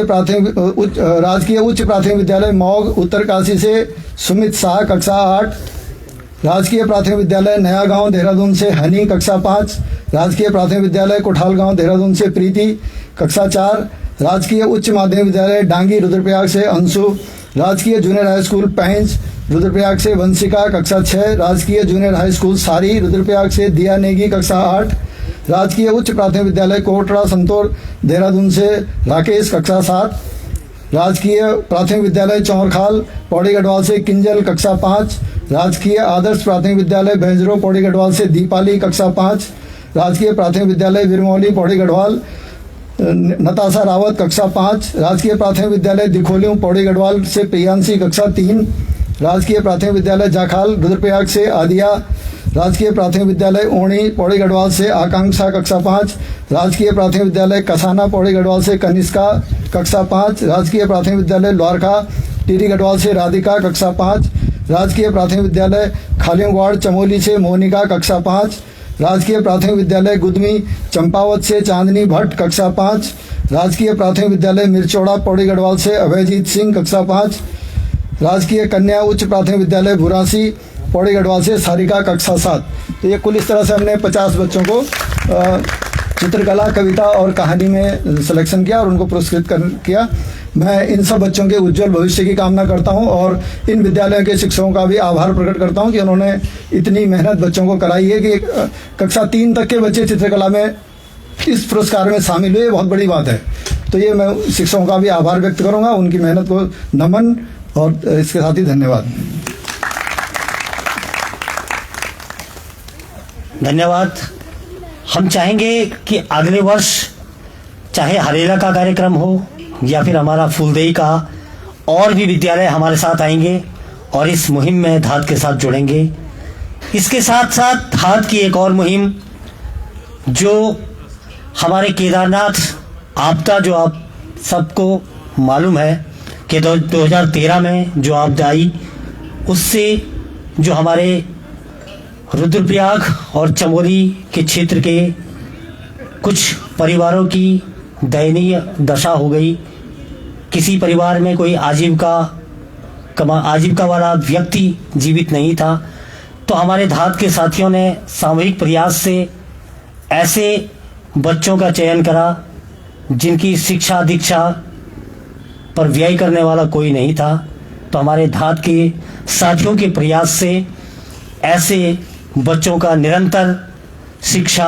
उच्च प्राथमिक विद्यालय मौग उत्तरकाशी से सुमित शाह, कक्षा 8। राजकीय प्राथमिक विद्यालय नया गांव देहरादून से हनी, कक्षा 5। राजकीय प्राथमिक विद्यालय कोठालगांव देहरादून से प्रीति, कक्षा 4। राजकीय उच्च माध्यमिक विद्यालय डांगी रुद्रप्रयाग से अंशु। राजकीय जूनियर हाई स्कूल पैंच रुद्रप्रयाग से वंशिका, कक्षा 6। राजकीय जूनियर हाई स्कूल सारी रुद्रप्रयाग से दिया नेगी, कक्षा 8। राजकीय उच्च प्राथमिक विद्यालय कोटरा संतोर देहरादून से राकेश, कक्षा 7। राजकीय प्राथमिक विद्यालय चौरखाल पौड़ी गढ़वाल से किंजल, कक्षा 5। राजकीय आदर्श प्राथमिक विद्यालय बेंजरो पौड़ी गढ़वाल से दीपाली, कक्षा 5। राजकीय प्राथमिक विद्यालय विरमौली पौड़ी गढ़वाल नताशा रावत, कक्षा 5। राजकीय प्राथमिक विद्यालय दिखोलियों पौड़ी गढ़वाल से प्रियांशी, कक्षा 3। राजकीय प्राथमिक विद्यालय जाखाल रुद्रप्रयाग से आदिया। राजकीय प्राथमिक विद्यालय ओणी पौड़ी गढ़वाल से आकांक्षा, कक्षा 5। राजकीय प्राथमिक विद्यालय कसाना पौड़ी गढ़वाल से कनिष्का, कक्षा 5। राजकीय प्राथमिक विद्यालय द्वारका टिहरी गढ़वाल से राधिका, कक्षा 5। राजकीय प्राथमिक विद्यालय खालियोंगवाड़ चमोली से मोनिका, कक्षा 5। राजकीय प्राथमिक विद्यालय गुदमी चंपावत से चांदनी भट्ट, कक्षा 5। राजकीय प्राथमिक विद्यालय मिर्चौड़ा पौड़ी गढ़वाल से अभयजीत सिंह, कक्षा 5। राजकीय कन्या उच्च प्राथमिक विद्यालय बुरासी पौड़ी गढ़वाल से सारिका, कक्षा 7। तो ये कुल इस तरह से हमने 50 बच्चों को चित्रकला, कविता और कहानी में सिलेक्शन किया और उनको पुरस्कृत किया। मैं इन सब बच्चों के उज्जवल भविष्य की कामना करता हूं और इन विद्यालयों के शिक्षकों का भी आभार प्रकट करता हूं कि उन्होंने इतनी मेहनत बच्चों को कराई है कि कक्षा 3 तक के बच्चे चित्रकला में इस पुरस्कार में शामिल हुए, बहुत बड़ी बात है। तो ये मैं शिक्षकों का भी आभार व्यक्त करूंगा, उनकी मेहनत को नमन और इसके साथ ही धन्यवाद। धन्यवाद। हम चाहेंगे कि अगले वर्ष चाहे हरेला का कार्यक्रम हो या फिर हमारा फूलदेई का, और भी विद्यालय हमारे साथ आएंगे और इस मुहिम में धात के साथ जुड़ेंगे। इसके साथ साथ धात की एक और मुहिम जो हमारे केदारनाथ आपदा, जो आप सबको मालूम है कि 2013 में जो आपदा आई, उससे जो हमारे रुद्रप्रयाग और चमोली के क्षेत्र के कुछ परिवारों की दयनीय दशा हो गई। किसी परिवार में कोई आजीविका वाला व्यक्ति जीवित नहीं था, तो हमारे धात के साथियों ने सामूहिक प्रयास से ऐसे बच्चों का चयन करा जिनकी शिक्षा दीक्षा पर व्यय करने वाला कोई नहीं था। तो हमारे धात के साथियों के प्रयास से ऐसे बच्चों का निरंतर शिक्षा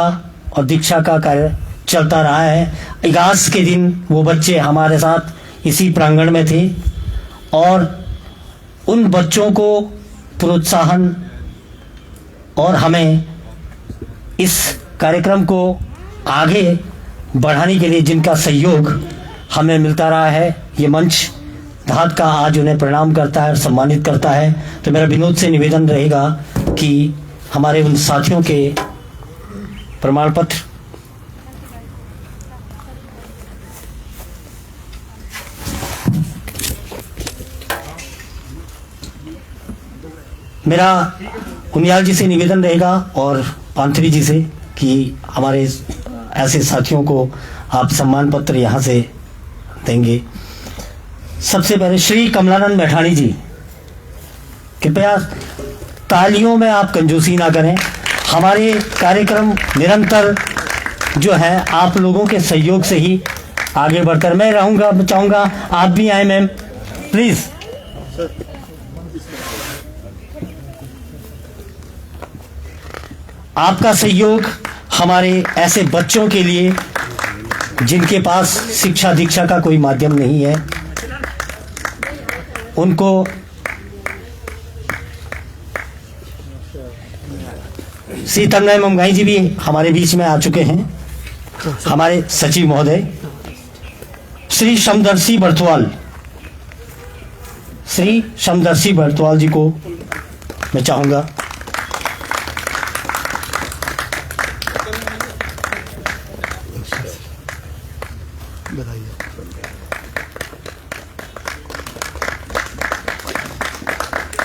और दीक्षा का कार्य चलता रहा है। इगास के दिन वो बच्चे हमारे साथ इसी प्रांगण में थे और उन बच्चों को प्रोत्साहन और हमें इस कार्यक्रम को आगे बढ़ाने के लिए जिनका सहयोग हमें मिलता रहा है, ये मंच धात का आज उन्हें प्रणाम करता है और सम्मानित करता है। तो मेरा विनोद से निवेदन रहेगा कि हमारे उन साथियों के प्रमाण पत्र मेरा उनियाल जी से निवेदन रहेगा और पांथरी जी से कि हमारे ऐसे साथियों को आप सम्मान पत्र यहाँ से देंगे। सबसे पहले श्री कमलानंद मैठाणी जी, कृपया तालियों में आप कंजूसी ना करें। हमारे कार्यक्रम निरंतर जो है आप लोगों के सहयोग से ही आगे बढ़कर मैं रहूंगा। चाहूंगा आप भी आए मैम, प्लीज। आपका सहयोग हमारे ऐसे बच्चों के लिए जिनके पास शिक्षा दीक्षा का कोई माध्यम नहीं है, उनको श्री तन्मय ममगाई जी भी हमारे बीच में आ चुके हैं। हमारे सचिव महोदय श्री समदर्शी बर्थवाल, श्री समदर्शी बर्थवाल जी को मैं चाहूंगा।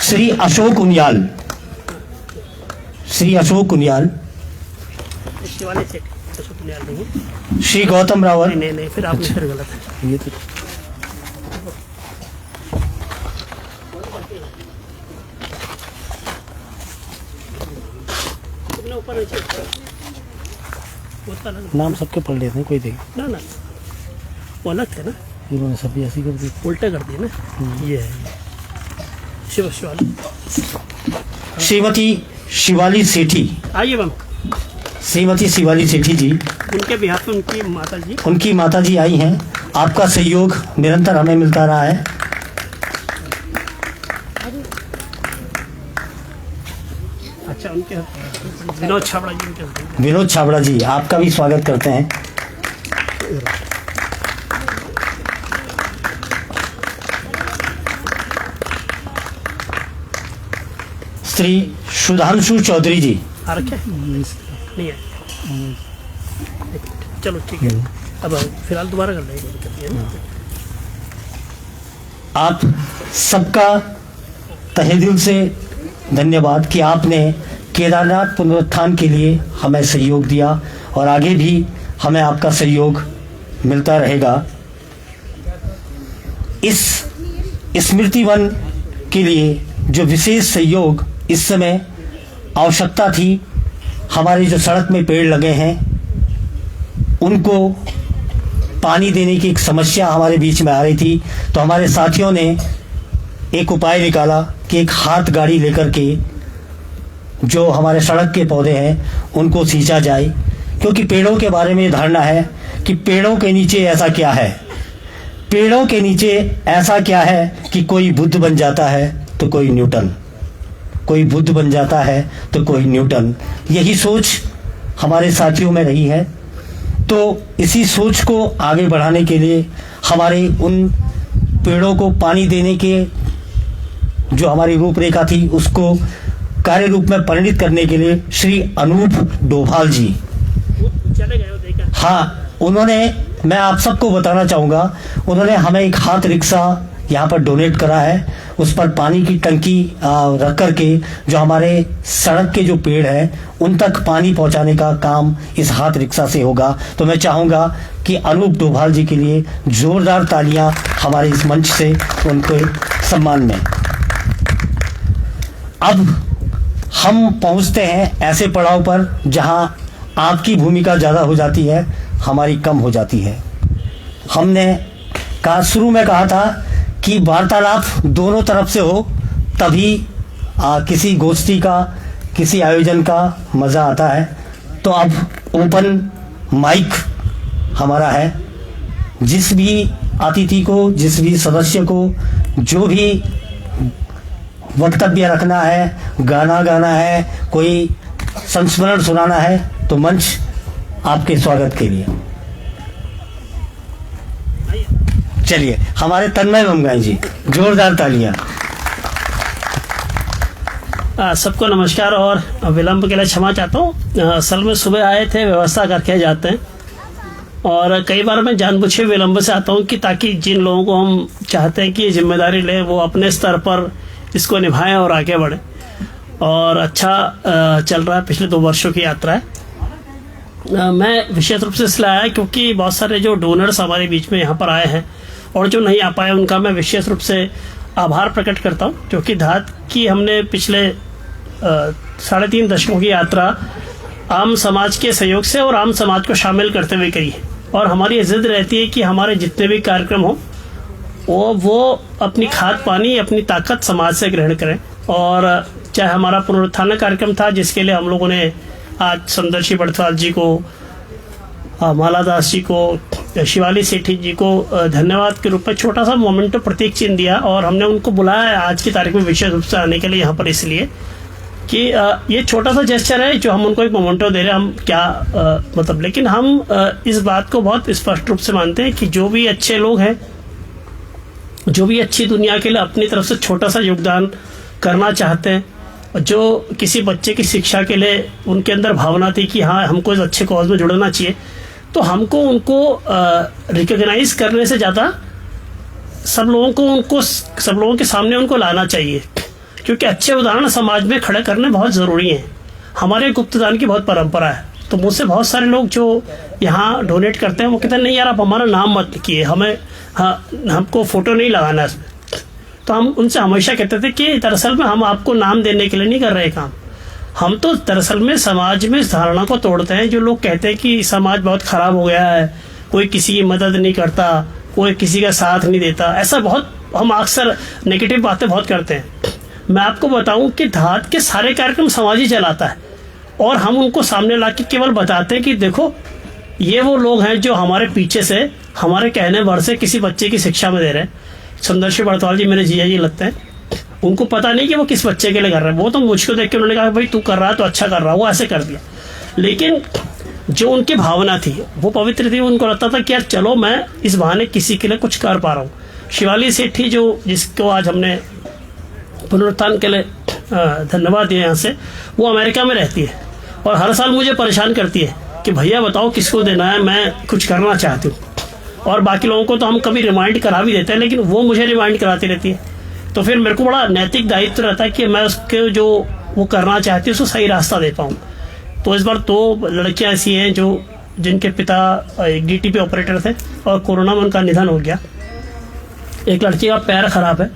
श्री अशोक उनियाल, श्री अशोक उनियाल, शिवानी सेठ, अशोक उनियाल नहीं। श्री गौतम रावत। नहीं फिर आपने फिर गलत है। ये तो तुमने ऊपर नीचे उतना अलग नाम सबके पढ़ लेते हैं, कोई देख। ना ना वो अलग थे ना, इन्होंने सभी ऐसी कर दी। उल्टे कर दिए ना। ये है शिव शिवाली। श्रीमती शिवाली सेठी, आइए मैम। श्रीमती शिवाली सेठी जी, उनके बिहार में उनकी माता जी आई हैं। आपका सहयोग निरंतर हमें मिलता रहा है। अच्छा, उनके विनोद छाबड़ा जी, उनके विनोद छाबड़ा जी, आपका भी स्वागत करते हैं। श्री सुधांशु चौधरी जी, आ रखे नहीं है। चलो ठीक है, अब फिलहाल दोबारा कर लेंगे। आप सबका तहे दिल से धन्यवाद कि आपने केदारनाथ पुनरुत्थान के लिए हमें सहयोग दिया और आगे भी हमें आपका सहयोग मिलता रहेगा। इस स्मृति वन के लिए जो विशेष सहयोग इस समय आवश्यकता थी, हमारी जो सड़क में पेड़ लगे हैं उनको पानी देने की एक समस्या हमारे बीच में आ रही थी। तो हमारे साथियों ने एक उपाय निकाला कि एक हाथ गाड़ी लेकर के जो हमारे सड़क के पौधे हैं उनको सींचा जाए, क्योंकि पेड़ों के बारे में धारणा है कि पेड़ों के नीचे ऐसा क्या है, पेड़ों के नीचे ऐसा क्या है कि कोई बुद्ध बन जाता है तो कोई न्यूटन, कोई बुद्ध बन जाता है तो कोई न्यूटन। यही सोच हमारे साथियों में रही है। तो इसी सोच को आगे बढ़ाने के लिए हमारे उन पेड़ों को पानी देने के जो हमारी रूपरेखा थी उसको कार्य रूप में परिणित करने के लिए श्री अनूप डोभाल जी, चले गए, देखा। हाँ, उन्होंने, मैं आप सबको बताना चाहूँगा, उन्होंने हमें एक हाथ रिक्शा यहाँ पर डोनेट करा है। उस पर पानी की टंकी रख करके जो हमारे सड़क के जो पेड़ हैं उन तक पानी पहुँचाने का काम इस हाथ रिक्शा से होगा। तो मैं चाहूँगा कि अनूप डोभाल जी के लिए जोरदार तालियां हमारे इस मंच से उनके सम्मान में। अब हम पहुंचते हैं ऐसे पड़ाव पर जहां आपकी भूमिका ज़्यादा हो जाती है, हमारी कम हो जाती है। हमने शुरू में कहा था कि वार्तालाप दोनों तरफ से हो, तभी किसी गोष्ठी का, किसी आयोजन का मज़ा आता है। तो अब ओपन माइक हमारा है। जिस भी अतिथि को, जिस भी सदस्य को जो भी वक्तव्य रखना है, गाना गाना है, कोई संस्मरण सुनाना है, तो मंच आपके स्वागत के लिए। चलिए हमारे तन्मय बमगाई जी, जोरदार तालियां। सबको नमस्कार और विलंब के लिए क्षमा चाहता हूँ। असल में सुबह आए थे, व्यवस्था करके जाते हैं, और कई बार मैं जानबूझ के विलंब से आता हूँ कि ताकि जिन लोगों को हम चाहते हैं कि ये जिम्मेदारी लें वो अपने स्तर पर इसको निभाएं और आगे बढ़ें। और अच्छा चल रहा है, पिछले 2 वर्षों की यात्रा है। मैं विशेष रूप से इसलिए आया क्योंकि बहुत सारे जो डोनर्स हमारे बीच में यहाँ पर आए हैं और जो नहीं आ पाए उनका मैं विशेष रूप से आभार प्रकट करता हूँ, क्योंकि धात की हमने पिछले 3.5 दशकों की यात्रा आम समाज के सहयोग से और आम समाज को शामिल करते हुए करी है। और हमारी ये जिद रहती है कि हमारे जितने भी कार्यक्रम हो वो अपनी खाद पानी, अपनी ताकत समाज से ग्रहण करें। और चाहे हमारा पुनरुत्थान कार्यक्रम था जिसके लिए हम लोगों ने आज सुंदरशी बड़थवाल जी को, माला दास जी को, शिवाली सेठी जी को धन्यवाद के रूप में छोटा सा मोमेंटो प्रतीक चिन्ह दिया, और हमने उनको बुलाया आज की तारीख में विशेष रूप से आने के लिए यहाँ पर, इसलिए कि ये छोटा सा जेस्चर है जो हम उनको एक मोमेंटो दे रहे हैं। हम क्या मतलब, लेकिन हम इस बात को बहुत स्पष्ट रूप से मानते हैं कि जो भी अच्छे लोग हैं, जो भी अच्छी दुनिया के लिए अपनी तरफ से छोटा सा योगदान करना चाहते हैं, जो किसी बच्चे की शिक्षा के लिए उनके अंदर भावना थी कि हाँ हमको इस अच्छे कॉज में जुड़ना चाहिए, तो हमको उनको रिकॉग्नाइज करने से ज़्यादा सब लोगों के सामने उनको लाना चाहिए, क्योंकि अच्छे उदाहरण समाज में खड़े करने बहुत ज़रूरी हैं। हमारे गुप्तदान की बहुत परंपरा है। तो मुझसे बहुत सारे लोग जो यहाँ डोनेट करते हैं वो कहते हैं नहीं यार आप हमारा नाम मत लिखिए, हमें हमको फ़ोटो नहीं लगाना इसमें। तो हम उनसे हमेशा कहते थे कि दरअसल में हम आपको नाम देने के लिए नहीं कर रहे काम, हम तो दरअसल में समाज में इस धारणा को तोड़ते हैं। जो लोग कहते हैं कि समाज बहुत ख़राब हो गया है, कोई किसी की मदद नहीं करता, कोई किसी का साथ नहीं देता, ऐसा बहुत हम अक्सर नेगेटिव बातें बहुत करते हैं। मैं आपको बताऊं कि धात के सारे कार्यक्रम समाज ही चलाता है, और हम उनको सामने ला के केवल बताते हैं कि देखो ये वो लोग हैं जो हमारे पीछे से हमारे कहने भर से किसी बच्चे की शिक्षा में दे रहे हैं। सुंदरशी बड़थवाल जी मेरे जीजा जी लगते हैं, उनको पता नहीं कि वो किस बच्चे के लिए कर रहे हैं, वो तो मुझको देख के उन्होंने कहा भाई तू कर रहा है तो अच्छा कर रहा है, वो ऐसे कर दिया। लेकिन जो उनकी भावना थी वो पवित्र थी, उनको लगता था कि यार चलो मैं इस बहाने किसी के लिए कुछ कर पा रहा हूँ। शिवाली सेठी जो जिसको आज हमने पुनरुत्थान के लिए धन्यवाद दिया यहाँ से, वो अमेरिका में रहती है और हर साल मुझे परेशान करती है कि भैया बताओ किसको देना है, मैं कुछ करना चाहती हूँ। और बाकी लोगों को तो हम कभी रिमाइंड करा भी देते हैं, लेकिन वो मुझे रिमाइंड कराती रहती है। तो फिर मेरे को बड़ा नैतिक दायित्व रहता है कि मैं उसके जो वो करना चाहती है उसको सही रास्ता दे पाऊँ। तो इस बार 2 लड़कियाँ ऐसी हैं जो जिनके पिता एक DTP ऑपरेटर थे और कोरोना में उनका निधन हो गया। एक लड़की का पैर खराब है,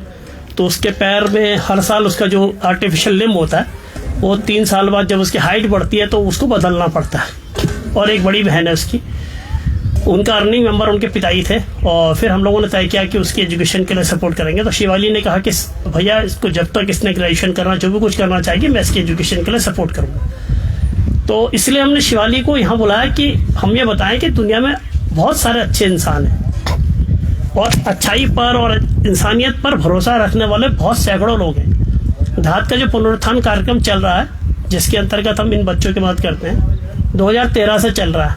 तो उसके पैर में हर साल उसका जो आर्टिफिशियल लिम्ब होता है वो 3 साल बाद जब उसकी हाइट बढ़ती है तो उसको बदलना पड़ता है। और एक बड़ी बहन है उसकी, उनका अर्निंग मेंबर उनके पिताई थे, और फिर हम लोगों ने तय किया कि उसकी एजुकेशन के लिए सपोर्ट करेंगे। तो शिवाली ने कहा कि भैया इसको जब तक इसने ग्रेजुएशन करना, जो भी कुछ करना चाहेगी मैं इसकी एजुकेशन के लिए सपोर्ट करूँगा। तो इसलिए हमने शिवाली को यहाँ बुलाया कि हम ये बताएं कि दुनिया में बहुत सारे अच्छे इंसान हैं और अच्छाई पर और इंसानियत पर भरोसा रखने वाले बहुत सैकड़ों लोग हैं। धात का जो पुनरुत्थान कार्यक्रम चल रहा है जिसके अंतर्गत हम इन बच्चों की मदद करते हैं, 2013 से चल रहा है,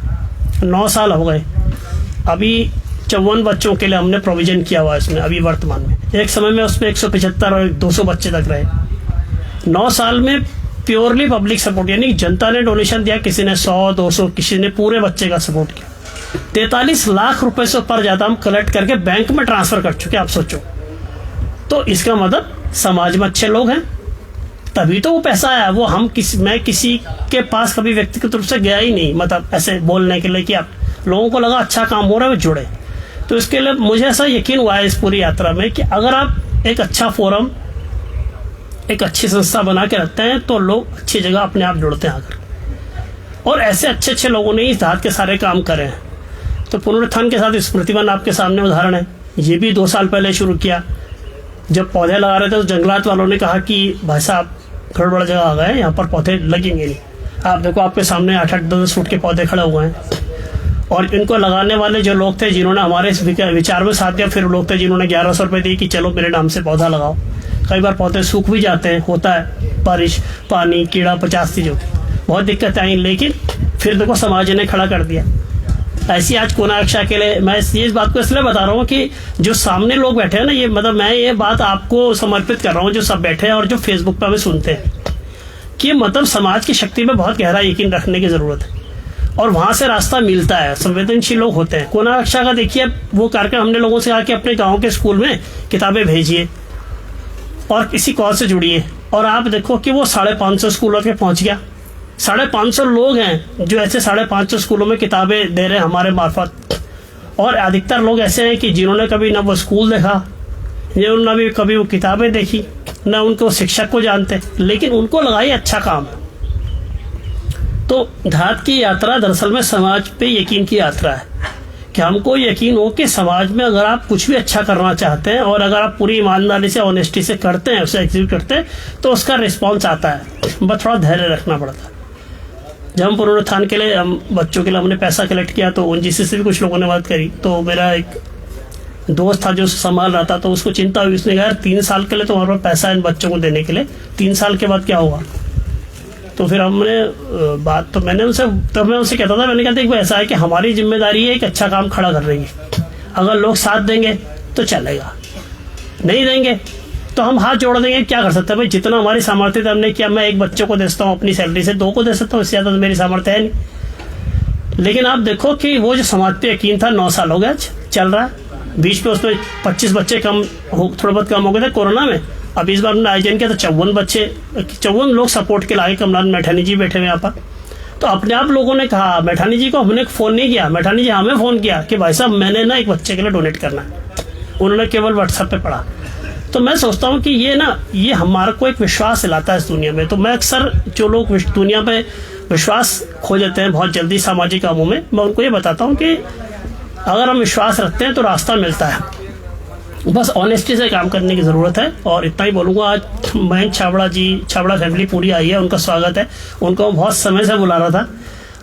9 साल हो गए। अभी 54 बच्चों के लिए हमने प्रोविजन किया हुआ है इसमें अभी वर्तमान में। एक समय में उसमें 175 और 200 बच्चे तक रहे। 9 साल में प्योरली पब्लिक सपोर्ट, यानी जनता ने डोनेशन दिया, किसी ने 100, 200, किसी ने पूरे बच्चे का सपोर्ट किया। 43 लाख रुपए से ऊपर ज्यादा हम कलेक्ट करके बैंक में ट्रांसफर कर चुके, आप सोचो। तो इसका मतलब समाज में अच्छे लोग हैं, तभी तो वो पैसा आया। वो मैं किसी के पास कभी व्यक्तिगत रूप से गया ही नहीं, मतलब ऐसे बोलने के लिए कि आप लोगों को लगा अच्छा काम हो रहा है, वो जुड़े। तो इसके लिए मुझे ऐसा यकीन हुआ है इस पूरी यात्रा में कि अगर आप एक अच्छा फोरम एक अच्छी संस्था बना के रखते हैं तो लोग अच्छी जगह अपने आप जुड़ते हैं आकर, और ऐसे अच्छे अच्छे लोगों ने इस धात के सारे काम करे हैं। तो पुनरुत्थान के साथ स्मृतिवन आपके सामने उदाहरण है। ये भी 2 साल पहले शुरू किया। जब पौधे लगा रहे थे तो जंगलात वालों ने कहा कि भाई साहब गड़बड़ जगह आ गए, यहाँ पर पौधे लगेंगे नहीं। आप देखो आपके सामने 8-8, 10 फुट के पौधे खड़े हुए हैं, और इनको लगाने वाले जो लोग थे जिन्होंने हमारे इस विचार में साथ दिया, फिर लोग थे जिन्होंने 1100 रुपये दिए कि चलो मेरे नाम से पौधा लगाओ। कई बार पौधे सूख भी जाते हैं, होता है, बारिश, पानी, कीड़ा 50 चीज़ों, बहुत दिक्कतें आई, लेकिन फिर देखो समाज ने खड़ा कर दिया। ऐसी आज कोना रक्षा के लिए मैं इस बात को इसलिए बता रहा हूँ कि जो सामने लोग बैठे हैं ना, ये मतलब मैं ये बात आपको समर्पित कर रहा हूँ जो सब बैठे हैं और जो फेसबुक पर हमें सुनते हैं, कि मतलब समाज की शक्ति में बहुत गहरा यकीन रखने की जरूरत है, और वहां से रास्ता मिलता है। संवेदनशील लोग होते हैं। कोना रक्षा का देखिए वो कार्यक्रम, हमने लोगों से कहा कि अपने गाँव के स्कूल में किताबें भेजिए और किसी कॉज से जुड़िए, और आप देखो कि वो 550 स्कूलों के पहुंच गया। 550 लोग हैं जो ऐसे 550 स्कूलों में किताबें दे रहे हैं हमारे मार्फत, और अधिकतर लोग ऐसे हैं कि जिन्होंने कभी ना वो स्कूल देखा, जिन्होंने भी कभी वो किताबें देखी, ना उनको शिक्षक को जानते, लेकिन उनको लगा ये अच्छा काम। तो धात की यात्रा दरअसल में समाज पे यकीन की यात्रा है, कि हमको यकीन हो कि समाज में अगर आप कुछ भी अच्छा करना चाहते हैं और अगर आप पूरी ईमानदारी से, ऑनेस्टी से करते हैं, उसे एग्जीक्यूट करते हैं, तो उसका रिस्पॉन्स आता है। बस थोड़ा धैर्य रखना पड़ता है। जब हम पुनरुत्थान के लिए, हम बच्चों के लिए हमने पैसा कलेक्ट किया, तो ONGC से भी कुछ लोगों ने बात करी। तो मेरा एक दोस्त था जो संभाल रहा था, तो उसको चिंता हुई। उसने कहा 3 साल के लिए तो हमारे पास पैसा है इन बच्चों को देने के लिए, 3 साल के बाद क्या होगा। तो फिर हमने बात, तो मैंने उनसे, तब मैं उनसे कहता था, मैंने कहा देखो ऐसा है कि हमारी जिम्मेदारी है एक अच्छा काम खड़ा कर रही है। अगर लोग साथ देंगे तो चलेगा, नहीं देंगे तो हम हाथ जोड़ देंगे। क्या कर सकते हैं भाई, जितना हमारी सामर्थ्य हमने किया। मैं एक बच्चों को दे सकता हूँ अपनी सैलरी से, 2 को दे सकता हूँ, इससे ज्यादा तो मेरी सामर्थ्य है नहीं। लेकिन आप देखो कि वो जो समाज पे यकीन था, 9 साल हो गया चल रहा है। बीच में उसमें 25 बच्चे कम हो, थोड़ा बहुत कम हो गए थे कोरोना में। अब इस बार हमने आयोजन किया तो 54 लोग सपोर्ट के लाए। कमलान मैठानी जी बैठे हुए यहाँ पर। तो अपने आप लोगों ने कहा, मैठानी जी को हमने फोन नहीं किया, मैठानी जी हमें फोन किया कि भाई साहब मैंने ना एक बच्चे के लिए डोनेट करना है। उन्होंने केवल व्हाट्सएप पे पढ़ा। तो मैं सोचता हूँ कि ये हमारे को एक विश्वास दिलाता है इस दुनिया में। तो मैं अक्सर जो लोग दुनिया में विश्वास खो देते हैं बहुत जल्दी सामाजिक कामों में, मैं उनको ये बताता हूँ कि अगर हम विश्वास रखते हैं तो रास्ता मिलता है। बस ऑनेस्टी से काम करने की जरूरत है। और इतना ही बोलूंगा। आज मयंक छाबड़ा जी, छाबड़ा फैमिली पूरी आई है, उनका स्वागत है। उनको बहुत समय से बुला रहा था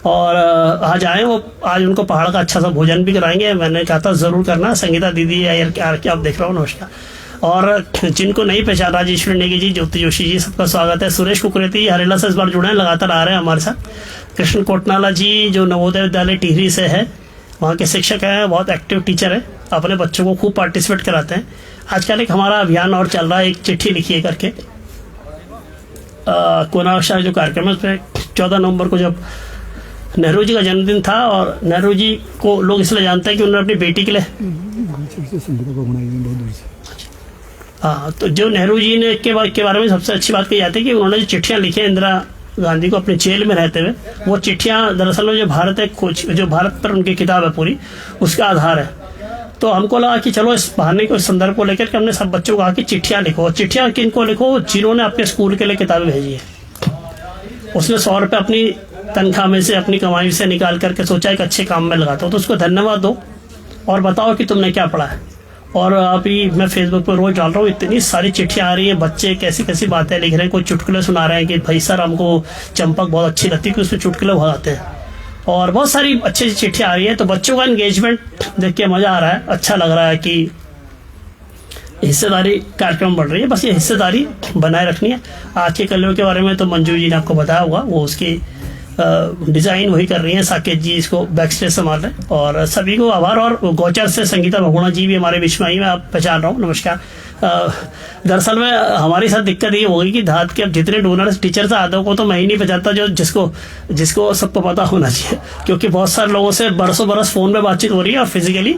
और आज आए। वो आज उनको पहाड़ का अच्छा सा भोजन भी कराएंगे। मैंने कहा था जरूर करना। संगीता दीदी क्या आप देख रहा हूँ, नमस्कार। और जिनको नहीं पहचान, राजेश्वरी नेगी जी, ज्योति जोशी जी, सबका स्वागत है। सुरेश कुकरेती हरेला से इस बार जुड़े हैं, लगातार आ रहे हैं हमारे साथ। कृष्ण कोटनाला जी जो नवोदय विद्यालय टिहरी से है, वहाँ के शिक्षक हैं, बहुत एक्टिव टीचर है, अपने बच्चों को खूब पार्टिसिपेट कराते हैं। आजकल एक हमारा अभियान और चल रहा है, एक चिट्ठी लिखिए करके। कोना रक्षा जो कार्यक्रम है उसमें 14 नवंबर को जब नेहरू जी का जन्मदिन था, और नेहरू जी को लोग इसलिए जानते हैं कि उन्होंने अपनी बेटी के लिए, हाँ, तो जो नेहरू जी ने के बारे में सबसे अच्छी बात कही जाती है कि उन्होंने जो चिट्ठियाँ लिखी हैं इंदिरा गांधी को अपने जेल में रहते हुए, वो चिट्ठियाँ दरअसल में जो भारत पर उनकी किताब है पूरी, उसका आधार है। तो हमको लगा कि चलो इस बहाने को, इस संदर्भ को लेकर के हमने सब बच्चों को कहा कि चिट्ठियाँ लिखो। और चिट्ठियाँ किनको लिखो, जिन्होंने अपने स्कूल के लिए किताबें भेजी है। उसने 100 रुपये अपनी तनख्वाह में से, अपनी कमाई से निकाल करके सोचा एक अच्छे काम में लगाता हूँ, तो उसको धन्यवाद दो और बताओ कि तुमने क्या पढ़ा है। और अभी मैं फेसबुक पर रोज डाल रहा हूँ, इतनी सारी चिट्ठियाँ आ रही हैं, बच्चे कैसी कैसी बातें लिख रहे हैं। कोई चुटकुले सुना रहे हैं कि भाई सर हमको चंपक बहुत अच्छी लगती है, कि उसमें चुटकुले बहुत आते हैं। और बहुत सारी अच्छी चिट्ठियाँ आ रही है। तो बच्चों का एंगेजमेंट देख के मजा आ रहा है, अच्छा लग रहा है कि हिस्सेदारी कार्यक्रम बढ़ रही है। बस ये हिस्सेदारी बनाए रखनी है। आज के कलियों के बारे में तो मंजू जी ने आपको बताया होगा, वो उसकी डिजाइन वही कर रही हैं। साकेत जी इसको बैक स्टेज संभाल रहे हैं। और सभी को आभार। और गौचर से संगीता भगोड़ा जी भी हमारे बीच में आई, मैं आप पहचान रहा हूँ, नमस्कार। दरअसल में हमारी साथ दिक्कत ये होगी कि धात के अब जितने डोनर्स टीचर्स आदों को तो मैं ही नहीं पहचानता, जो जिसको सबको पता होना चाहिए, क्योंकि बहुत सारे लोगों से बरसों बरस फोन पे बातचीत हो रही है और फिजिकली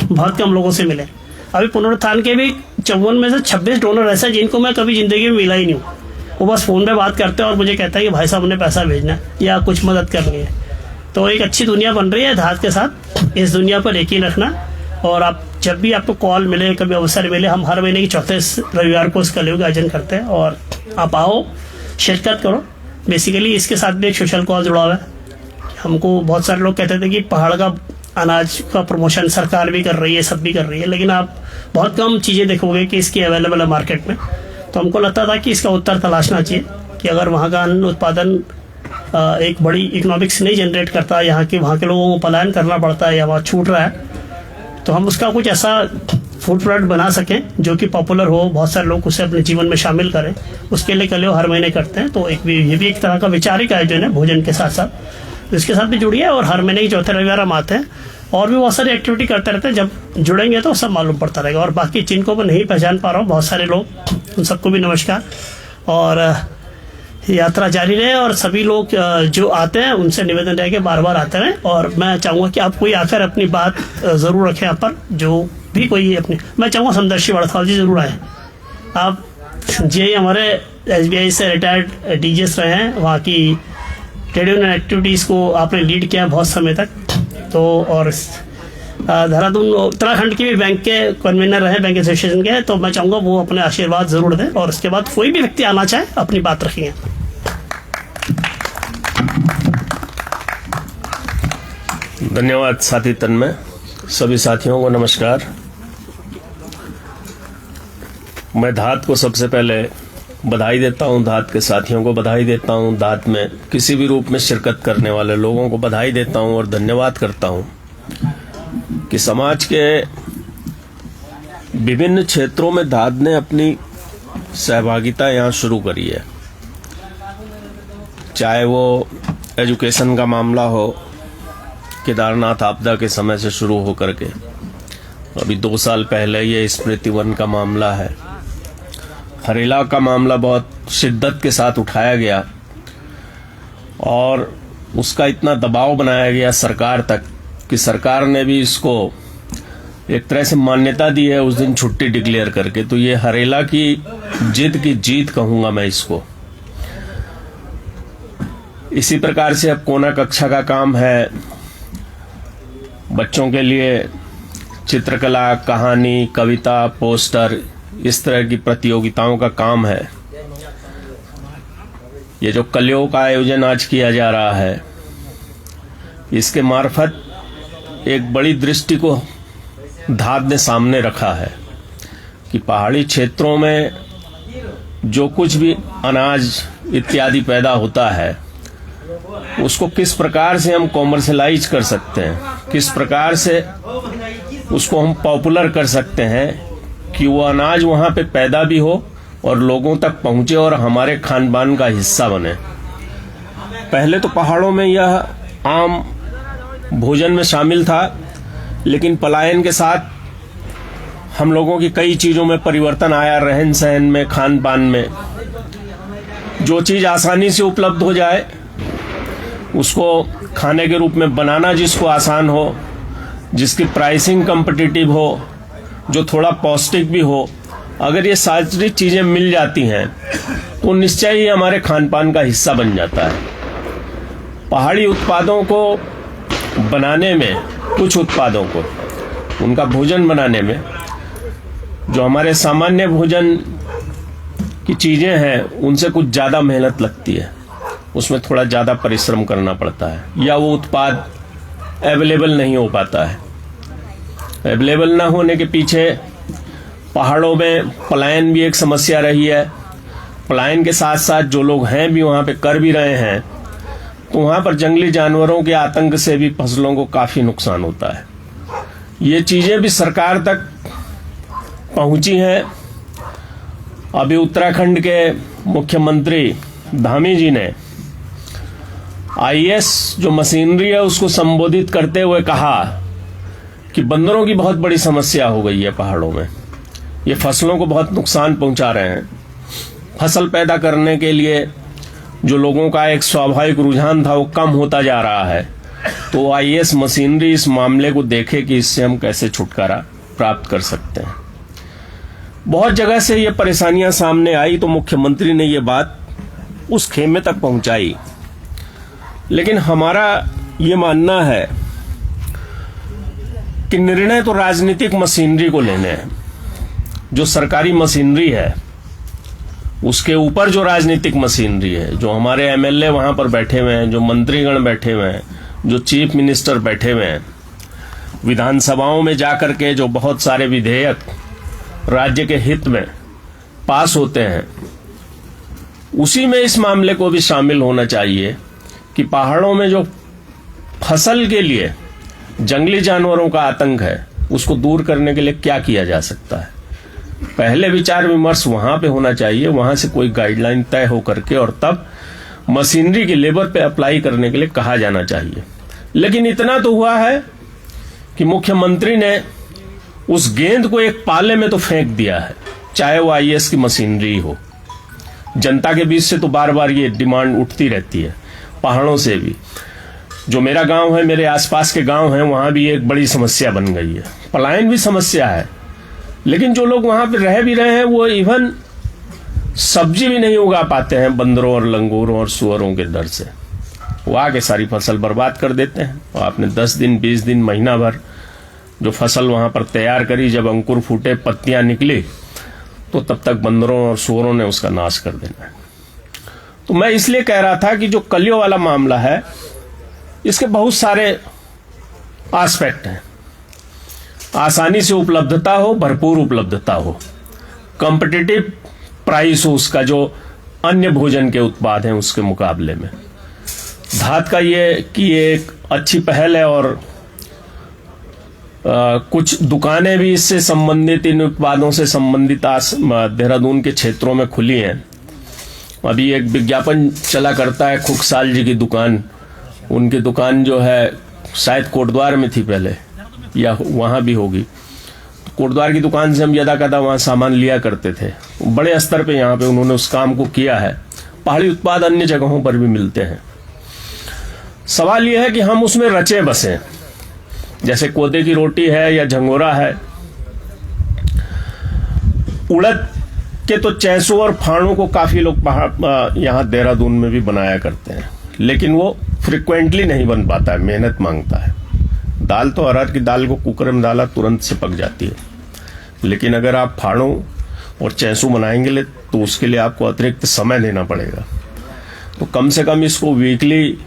बहुत कम लोगों से मिले। अभी पुनरुत्थान के भी 54 में से 26 डोनर ऐसे हैं जिनको मैं कभी जिंदगी में मिला ही नहीं हूँ। वो बस फोन पे बात करते हैं और मुझे कहता है कि भाई साहब हमने पैसा भेजना है या कुछ मदद करनी है। तो एक अच्छी दुनिया बन रही है धात के साथ। इस दुनिया पर यकीन रखना। और आप जब भी आपको कॉल मिले, कभी अवसर मिले, हम हर महीने की चौथे रविवार को इस कलियुग का आयोजन करते हैं और आप आओ, शिरकत करो। बेसिकली इसके साथ भी एक सोशल कॉज जुड़ा हुआ है। हमको बहुत सारे लोग कहते थे कि पहाड़ का अनाज का प्रमोशन सरकार भी कर रही है, सब भी कर रही है, लेकिन आप बहुत कम चीज़ें देखोगे कि इसकी अवेलेबल है मार्केट में। तो हमको लगता था कि इसका उत्तर तलाशना चाहिए कि अगर वहाँ का अन्न उत्पादन एक बड़ी इकोनॉमिक्स नहीं जनरेट करता, यहाँ के लोगों को पलायन करना पड़ता है या वहाँ छूट रहा है, तो हम उसका कुछ ऐसा फूड प्रोडक्ट बना सकें जो कि पॉपुलर हो, बहुत सारे लोग उसे अपने जीवन में शामिल करें। उसके लिए कलियो हर महीने करते हैं। तो ये भी एक तरह का वैचारिक आयोजन है भोजन के साथ साथ, इसके साथ भी जुड़िए। और हर महीने की चौथे रविवार हम आते हैं और भी बहुत सारी एक्टिविटी करते रहते हैं। जब जुड़ेंगे तो सब मालूम पड़ता रहेगा। और बाकी जिनको मैं नहीं पहचान पा रहा हूँ, बहुत सारे लोग, उन सबको भी नमस्कार। और यात्रा जारी रहे और सभी लोग जो आते हैं उनसे निवेदन रहे कि बार बार आते रहें। और मैं चाहूँगा कि आप कोई आकर अपनी बात ज़रूर रखें यहाँ पर, जो भी कोई अपनी, मैं चाहूँगा समदर्शी वड़थाल जी जरूर आए। आप जी हमारे SBI से रिटायर्ड DGs रहे हैं, वहाँ की ट्रेड यूनियन एक्टिविटीज़ को आपने लीड किया बहुत समय तक। तो और देहरादून उत्तराखंड के भी बैंक के कन्वीनर रहे, बैंक एसोसिएशन के। तो मैं चाहूँगा वो अपने आशीर्वाद ज़रूर दें और उसके बाद कोई भी व्यक्ति आना चाहे अपनी बात रखेंगे। धन्यवाद साथी तन्मय। सभी साथियों को नमस्कार। मैं धात को सबसे पहले बधाई देता हूं, धात के साथियों को बधाई देता हूं, धात में किसी भी रूप में शिरकत करने वाले लोगों को बधाई देता हूं और धन्यवाद करता हूं कि समाज के विभिन्न क्षेत्रों में धात ने अपनी सहभागिता यहाँ शुरू करी है। चाहे वो एजुकेशन का मामला हो, केदारनाथ आपदा के समय से शुरू होकर के अभी 2 साल पहले ये स्मृति वन का मामला है, हरेला का मामला बहुत शिद्दत के साथ उठाया गया और उसका इतना दबाव बनाया गया सरकार तक कि सरकार ने भी इसको एक तरह से मान्यता दी है उस दिन छुट्टी डिक्लेयर करके। तो ये हरेला की जिद की जीत कहूंगा मैं इसको। इसी प्रकार से अब कोना कक्षा का काम है, बच्चों के लिए चित्रकला, कहानी, कविता, पोस्टर, इस तरह की प्रतियोगिताओं का काम है। ये जो कलियों का आयोजन आज किया जा रहा है, इसके मार्फत एक बड़ी दृष्टि को धात ने सामने रखा है कि पहाड़ी क्षेत्रों में जो कुछ भी अनाज इत्यादि पैदा होता है उसको किस प्रकार से हम कॉमर्शलाइज कर सकते हैं, किस प्रकार से उसको हम पॉपुलर कर सकते हैं कि वो अनाज वहाँ पे पैदा भी हो और लोगों तक पहुँचे और हमारे खान पान का हिस्सा बने। पहले तो पहाड़ों में यह आम भोजन में शामिल था, लेकिन पलायन के साथ हम लोगों की कई चीज़ों में परिवर्तन आया, रहन सहन में, खान पान में। जो चीज़ आसानी से उपलब्ध हो जाए उसको खाने के रूप में बनाना, जिसको आसान हो, जिसकी प्राइसिंग कम्पिटिटिव हो, जो थोड़ा पौष्टिक भी हो, अगर ये सारी चीज़ें मिल जाती हैं तो निश्चय ही हमारे खान पान का हिस्सा बन जाता है। पहाड़ी उत्पादों को बनाने में, कुछ उत्पादों को उनका भोजन बनाने में, जो हमारे सामान्य भोजन की चीज़ें हैं उनसे कुछ ज़्यादा मेहनत लगती है, उसमें थोड़ा ज़्यादा परिश्रम करना पड़ता है, या वो उत्पाद अवेलेबल नहीं हो पाता है। अवेलेबल ना होने के पीछे पहाड़ों में पलायन भी एक समस्या रही है। पलायन के साथ साथ जो लोग हैं भी वहाँ पे कर भी रहे हैं, तो वहाँ पर जंगली जानवरों के आतंक से भी फसलों को काफ़ी नुकसान होता है। ये चीज़ें भी सरकार तक पहुँची हैं। अभी उत्तराखंड के मुख्यमंत्री धामी जी ने IAS जो मशीनरी है उसको संबोधित करते हुए कहा कि बंदरों की बहुत बड़ी समस्या हो गई है पहाड़ों में, ये फसलों को बहुत नुकसान पहुंचा रहे हैं। फसल पैदा करने के लिए जो लोगों का एक स्वाभाविक रुझान था वो कम होता जा रहा है। तो IAS मशीनरी इस मामले को देखे कि इससे हम कैसे छुटकारा प्राप्त कर सकते हैं। बहुत जगह से ये परेशानियां सामने आई तो मुख्यमंत्री ने ये बात उस खेमे तक पहुंचाई, लेकिन हमारा ये मानना है कि निर्णय तो राजनीतिक मशीनरी को लेने हैं। जो सरकारी मशीनरी है उसके ऊपर जो राजनीतिक मशीनरी है, जो हमारे एमएलए वहां पर बैठे हुए हैं, जो मंत्रीगण बैठे हुए हैं, जो चीफ मिनिस्टर बैठे हुए हैं, विधानसभाओं में जाकर के जो बहुत सारे विधेयक राज्य के हित में पास होते हैं, उसी में इस मामले को भी शामिल होना चाहिए कि पहाड़ों में जो फसल के लिए जंगली जानवरों का आतंक है, उसको दूर करने के लिए क्या किया जा सकता है। पहले विचार विमर्श वहां पे होना चाहिए, वहां से कोई गाइडलाइन तय हो करके और तब मशीनरी के लेबर पे अप्लाई करने के लिए कहा जाना चाहिए। लेकिन इतना तो हुआ है कि मुख्यमंत्री ने उस गेंद को एक पाले में तो फेंक दिया है, चाहे वो आईएएस की मशीनरी हो। जनता के बीच से तो बार बार ये डिमांड उठती रहती है, पहाड़ों से भी। जो मेरा गांव है, मेरे आसपास के गांव हैं, वहां भी एक बड़ी समस्या बन गई है, पलायन भी समस्या है। लेकिन जो लोग वहां पे रह भी रहे हैं, वो इवन सब्जी भी नहीं उगा पाते हैं बंदरों और लंगूरों और सुअरों के डर से। वो आके सारी फसल बर्बाद कर देते हैं। और आपने 10 दिन, 20 दिन, महीना भर जो फसल वहां पर तैयार करी, जब अंकुर फूटे, पत्तियां निकली, तो तब तक बंदरों और सुअरों ने उसका नाश कर देना है। तो मैं इसलिए कह रहा था कि जो कलियों वाला मामला है, इसके बहुत सारे एस्पेक्ट हैं। आसानी से उपलब्धता हो, भरपूर उपलब्धता हो, कॉम्पिटिटिव प्राइस हो उसका, जो अन्य भोजन के उत्पाद हैं उसके मुकाबले में। धात का ये एक अच्छी पहल है और कुछ दुकानें भी इससे संबंधित, इन उत्पादों से संबंधित देहरादून के क्षेत्रों में खुली हैं। अभी एक विज्ञापन चला करता है खुकसाल जी की दुकान, उनकी दुकान जो है शायद कोटद्वार में थी पहले, या वहां भी होगी। तो कोटद्वार की दुकान से हम यदा कदा वहां सामान लिया करते थे। बड़े स्तर पे यहाँ पे उन्होंने उस काम को किया है। पहाड़ी उत्पाद अन्य जगहों पर भी मिलते हैं। सवाल यह है कि हम उसमें रचे बसे, जैसे कोदे की रोटी है या झंगोरा है। उड़द के तो चैसों और फाड़ों को काफी लोग यहाँ देहरादून में भी बनाया करते हैं, लेकिन वो फ्रिक्वेंटली नहीं बन पाता है, मेहनत मांगता है। दाल तो अरहर की दाल को कुकर में डाला तुरंत से पक जाती है, लेकिन अगर आप फाड़ों और चैसू बनाएंगे तो उसके लिए आपको अतिरिक्त समय देना पड़ेगा। तो कम से कम इसको वीकली,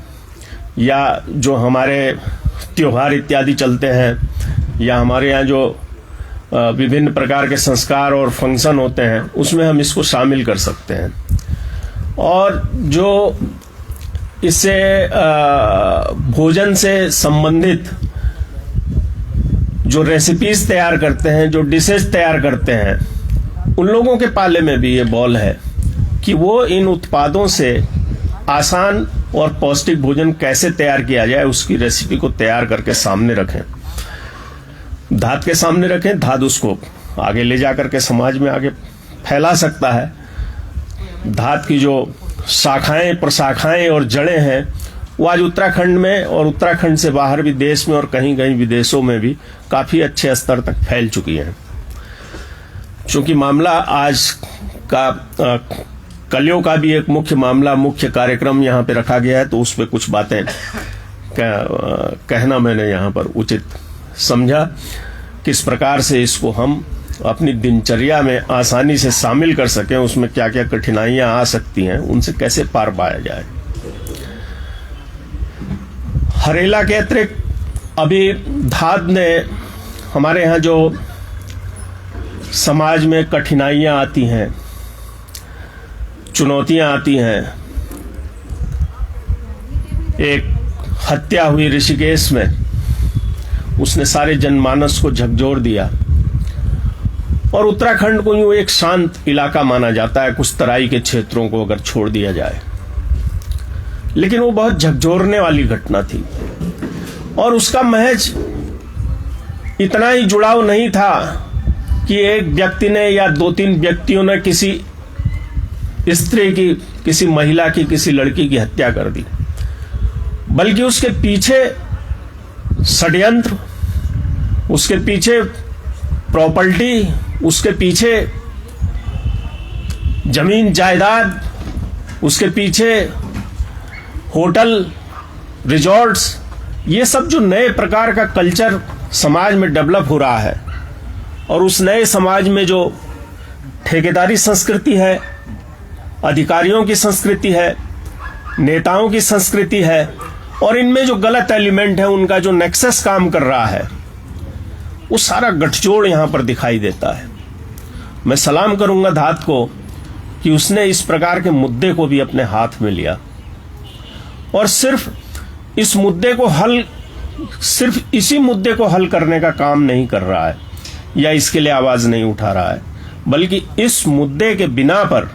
या जो हमारे त्योहार इत्यादि चलते हैं, या हमारे यहाँ जो विभिन्न प्रकार के संस्कार और फंक्शन होते हैं, उसमें हम इसको शामिल कर सकते हैं। और जो इससे भोजन से संबंधित जो रेसिपीज तैयार करते हैं, जो डिशेज तैयार करते हैं, उन लोगों के पाले में भी ये बॉल है कि वो इन उत्पादों से आसान और पौष्टिक भोजन कैसे तैयार किया जाए, उसकी रेसिपी को तैयार करके सामने रखें, धात के सामने रखें। धात उसको आगे ले जाकर के समाज में आगे फैला सकता है। धात की जो शाखाएं, प्रशाखाएं और जड़ें हैं, वो आज उत्तराखंड में और उत्तराखंड से बाहर भी देश में और कहीं कहीं विदेशों में भी काफी अच्छे स्तर तक फैल चुकी हैं। चूंकि मामला आज का कलियों का भी एक मुख्य मामला, मुख्य कार्यक्रम यहाँ पे रखा गया है, तो उस पर कुछ बातें कहना मैंने यहाँ पर उचित समझा। किस प्रकार से इसको हम अपनी दिनचर्या में आसानी से शामिल कर सकें, उसमें क्या क्या कठिनाइयां आ सकती हैं, उनसे कैसे पार पाया जाए। हरेला के अतिरिक्त अभी धात ने हमारे यहाँ जो समाज में कठिनाइयां आती हैं, चुनौतियां आती हैं, एक हत्या हुई ऋषिकेश में, उसने सारे जनमानस को झकझोर दिया। और उत्तराखंड को यूं एक शांत इलाका माना जाता है, कुछ तराई के क्षेत्रों को अगर छोड़ दिया जाए, लेकिन वो बहुत झकझोरने वाली घटना थी। और उसका महज इतना ही जुड़ाव नहीं था कि एक व्यक्ति ने या 2-3 व्यक्तियों ने किसी स्त्री की, किसी महिला की, किसी लड़की की हत्या कर दी, बल्कि उसके पीछे षड्यंत्र, उसके पीछे प्रॉपर्टी, उसके पीछे जमीन जायदाद, उसके पीछे होटल, रिजॉर्ट्स, ये सब जो नए प्रकार का कल्चर समाज में डेवलप हो रहा है, और उस नए समाज में जो ठेकेदारी संस्कृति है, अधिकारियों की संस्कृति है, नेताओं की संस्कृति है, और इनमें जो गलत एलिमेंट है, उनका जो नेक्सस काम कर रहा है, वो सारा गठजोड़ यहां पर दिखाई देता है। मैं सलाम करूंगा धात को कि उसने इस प्रकार के मुद्दे को भी अपने हाथ में लिया और सिर्फ इसी मुद्दे को हल करने का काम नहीं कर रहा है या इसके लिए आवाज नहीं उठा रहा है, बल्कि इस मुद्दे के बिना पर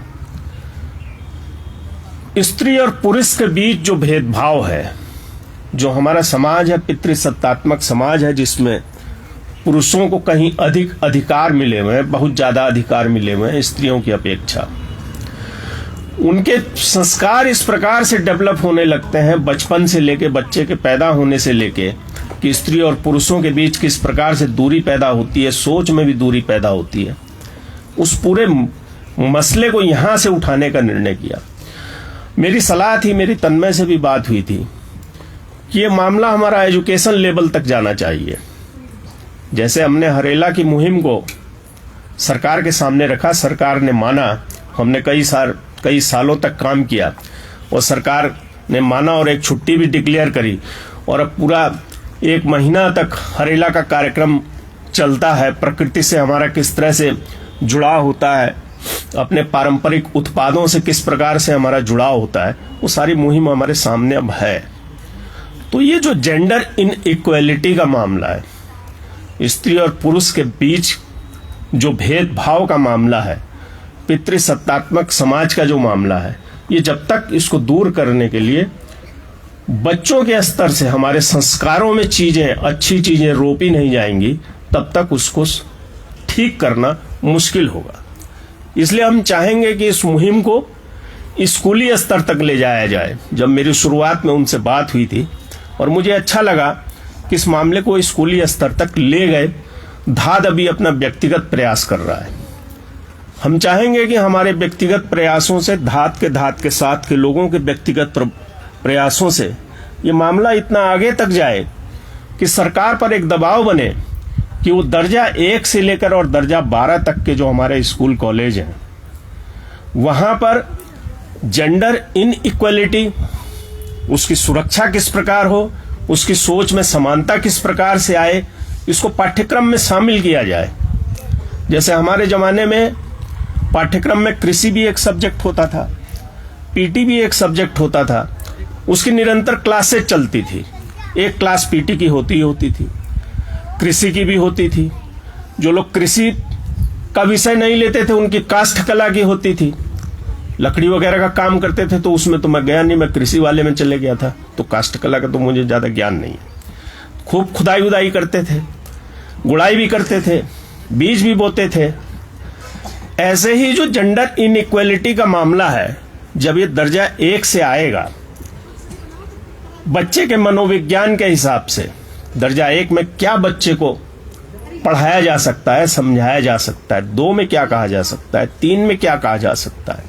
स्त्री और पुरुष के बीच जो भेदभाव है, जो हमारा समाज है, पितृसत्तात्मक समाज है, जिसमें पुरुषों को कहीं अधिक अधिकार मिले हुए हैं, बहुत ज्यादा अधिकार मिले हुए हैं स्त्रियों की अपेक्षा। उनके संस्कार इस प्रकार से डेवलप होने लगते हैं बचपन से लेके, बच्चे के पैदा होने से लेके, कि स्त्री और पुरुषों के बीच किस प्रकार से दूरी पैदा होती है, सोच में भी दूरी पैदा होती है। उस पूरे मसले को यहां से उठाने का निर्णय किया। मेरी सलाह थी, मेरी तन्मय से भी बात हुई थी कि ये मामला हमारा एजुकेशन लेवल तक जाना चाहिए। जैसे हमने हरेला की मुहिम को सरकार के सामने रखा, सरकार ने माना, हमने कई सालों तक काम किया और सरकार ने माना और एक छुट्टी भी डिक्लेयर करी, और अब पूरा 1 महीना तक हरेला का कार्यक्रम चलता है। प्रकृति से हमारा किस तरह से जुड़ाव होता है, अपने पारंपरिक उत्पादों से किस प्रकार से हमारा जुड़ाव होता है, वो सारी मुहिम हमारे सामने अब है। तो ये जो जेंडर इनइक्वालिटी का मामला है, स्त्री और पुरुष के बीच जो भेदभाव का मामला है, पितृसत्तात्मक समाज का जो मामला है, ये जब तक इसको दूर करने के लिए बच्चों के स्तर से हमारे संस्कारों में चीजें, अच्छी चीजें रोपी नहीं जाएंगी, तब तक उसको ठीक करना मुश्किल होगा। इसलिए हम चाहेंगे कि इस मुहिम को स्कूली स्तर तक ले जाया जाए। जब मेरी शुरुआत में उनसे बात हुई थी और मुझे अच्छा लगा कि इस मामले को स्कूली स्तर तक ले गए। धाद अभी अपना व्यक्तिगत प्रयास कर रहा है। हम चाहेंगे कि हमारे व्यक्तिगत प्रयासों से, धात के साथ के लोगों के व्यक्तिगत प्रयासों से ये मामला इतना आगे तक जाए कि सरकार पर एक दबाव बने कि वो दर्जा 1 से लेकर और दर्जा 12 तक के जो हमारे स्कूल कॉलेज हैं, वहां पर जेंडर इनइक्वालिटी, उसकी सुरक्षा किस प्रकार हो, उसकी सोच में समानता किस प्रकार से आए, इसको पाठ्यक्रम में शामिल किया जाए। जैसे हमारे जमाने में पाठ्यक्रम में कृषि भी एक सब्जेक्ट होता था, पीटी भी एक सब्जेक्ट होता था, उसकी निरंतर क्लासेज चलती थी। एक क्लास पीटी की होती थी, कृषि की भी होती थी। जो लोग कृषि का विषय नहीं लेते थे, उनकी काष्ठ कला की होती थी, लकड़ी वगैरह का काम करते थे। तो उसमें तो मैं गया नहीं, मैं कृषि वाले में चले गया था, तो काष्ठ कला का तो मुझे ज्यादा ज्ञान नहीं है। खूब खुदाई उदाई करते थे, गुड़ाई भी करते थे, बीज भी बोते थे। ऐसे ही जो जेंडर इनइक्वालिटी का मामला है, जब ये दर्जा 1 से आएगा, बच्चे के मनोविज्ञान के हिसाब से दर्जा 1 में क्या बच्चे को पढ़ाया जा सकता है, समझाया जा सकता है, 2 में क्या कहा जा सकता है, 3 में क्या कहा जा सकता है,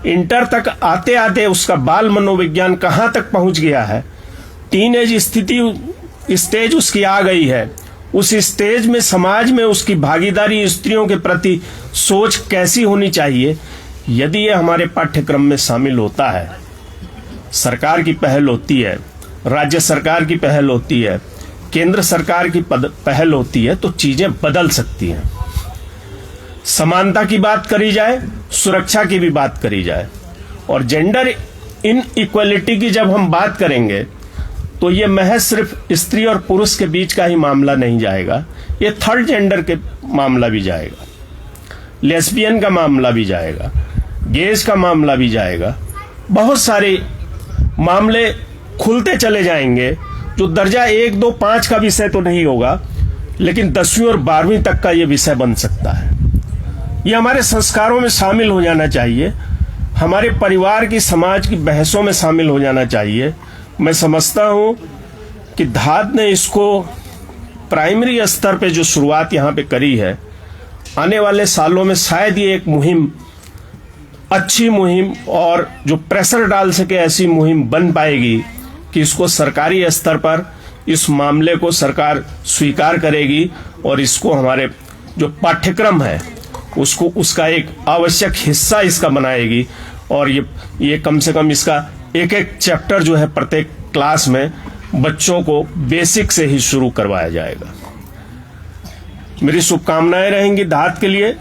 इंटर तक आते आते उसका बाल मनोविज्ञान कहां तक पहुंच गया है, टीनेज स्टेज उसकी आ गई है, उस स्टेज में समाज में उसकी भागीदारी, स्त्रियों के प्रति सोच कैसी होनी चाहिए, यदि ये हमारे पाठ्यक्रम में शामिल होता है, सरकार की पहल होती है, राज्य सरकार की पहल होती है, केंद्र सरकार की पहल होती है, तो चीजें बदल सकती हैं। समानता की बात करी जाए, सुरक्षा की भी बात करी जाए, और जेंडर इनइक्वालिटी की जब हम बात करेंगे तो ये महज सिर्फ स्त्री और पुरुष के बीच का ही मामला नहीं जाएगा, ये थर्ड जेंडर के मामला भी जाएगा, लेस्बियन का मामला भी जाएगा, गेज का मामला भी जाएगा। बहुत सारे मामले खुलते चले जाएंगे जो दर्जा 1, 2, 5 का विषय तो नहीं होगा, लेकिन 10वीं और 12वीं तक का ये विषय बन सकता है। ये हमारे संस्कारों में शामिल हो जाना चाहिए, हमारे परिवार की, समाज की बहसों में शामिल हो जाना चाहिए। मैं समझता हूं कि धाद ने इसको प्राइमरी स्तर पे जो शुरुआत यहां पे करी है, आने वाले सालों में शायद ये एक मुहिम, अच्छी मुहिम, और जो प्रेशर डाल सके ऐसी मुहिम बन पाएगी कि इसको सरकारी स्तर पर इस मामले को सरकार स्वीकार करेगी और इसको हमारे जो पाठ्यक्रम है उसको उसका एक आवश्यक हिस्सा इसका बनाएगी। और ये कम से कम इसका एक एक चैप्टर जो है प्रत्येक क्लास में बच्चों को बेसिक से ही शुरू करवाया जाएगा। मेरी शुभकामनाएं रहेंगी धात के लिए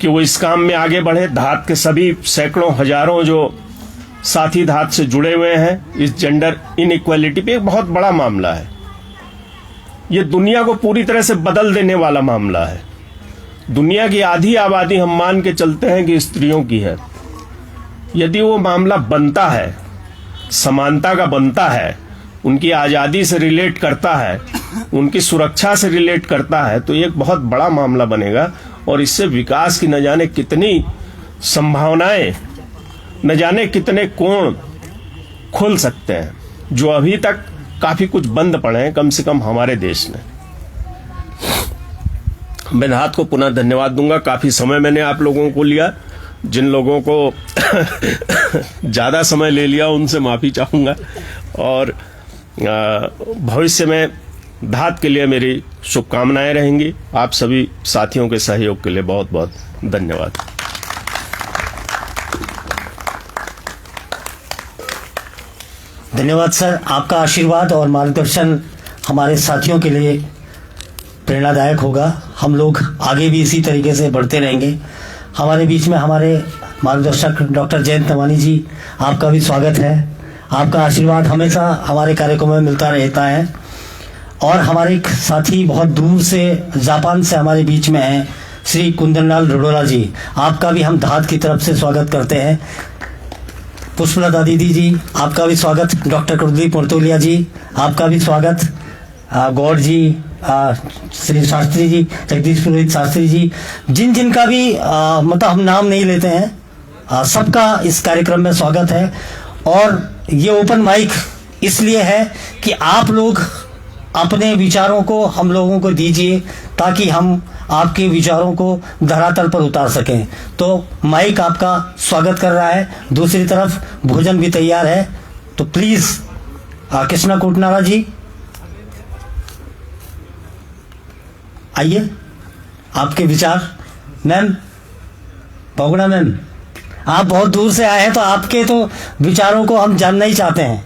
कि वो इस काम में आगे बढ़े। धात के सभी सैकड़ों हजारों जो साथी धात से जुड़े हुए हैं, इस जेंडर इनइक्वालिटी पे एक बहुत बड़ा मामला है। ये दुनिया को पूरी तरह से बदल देने वाला मामला है। दुनिया की आधी आबादी हम मान के चलते हैं कि स्त्रियों की है। यदि वो मामला बनता है, समानता का बनता है, उनकी आज़ादी से रिलेट करता है, उनकी सुरक्षा से रिलेट करता है, तो एक बहुत बड़ा मामला बनेगा। और इससे विकास की न जाने कितनी संभावनाएं, न जाने कितने कोण खुल सकते हैं, जो अभी तक काफी कुछ बंद पड़े हैं, कम से कम हमारे देश में। मैं धात को पुनः धन्यवाद दूंगा। काफी समय मैंने आप लोगों को लिया। जिन लोगों को ज्यादा समय ले लिया उनसे माफी चाहूंगा। और भविष्य में धात के लिए मेरी शुभकामनाएं रहेंगी। आप सभी साथियों के सहयोग के लिए बहुत बहुत धन्यवाद। धन्यवाद सर। आपका आशीर्वाद और मार्गदर्शन हमारे साथियों के लिए प्रेरणादायक होगा। हम लोग आगे भी इसी तरीके से बढ़ते रहेंगे। हमारे बीच में हमारे मार्गदर्शक डॉक्टर जयंत नवानी जी, आपका भी स्वागत है। आपका आशीर्वाद हमेशा हमारे कार्यक्रमों में मिलता रहता है। और हमारे एक साथी बहुत दूर से जापान से हमारे बीच में हैं, श्री कुंदनलाल रोडोला जी, आपका भी हम धात की तरफ से स्वागत करते हैं। पुष्पलता दीदी जी, आपका भी स्वागत। डॉक्टर कुलदीप मर्तोलिया जी, आपका भी स्वागत। गौड़ जी, श्री शास्त्री जी, जगदीश पुरोहित शास्त्री जी, जिनका भी मतलब हम नाम नहीं लेते हैं, सबका इस कार्यक्रम में स्वागत है। और ये ओपन माइक इसलिए है कि आप लोग अपने विचारों को हम लोगों को दीजिए, ताकि हम आपके विचारों को धरातल पर उतार सकें। तो माइक आपका स्वागत कर रहा है। दूसरी तरफ भोजन भी तैयार है, तो प्लीज कृष्णा कोटनारा जी आइए, आपके विचार। मैम पगुड़ा मैम, आप बहुत दूर से आए हैं, तो आपके तो विचारों को हम जानना ही चाहते हैं।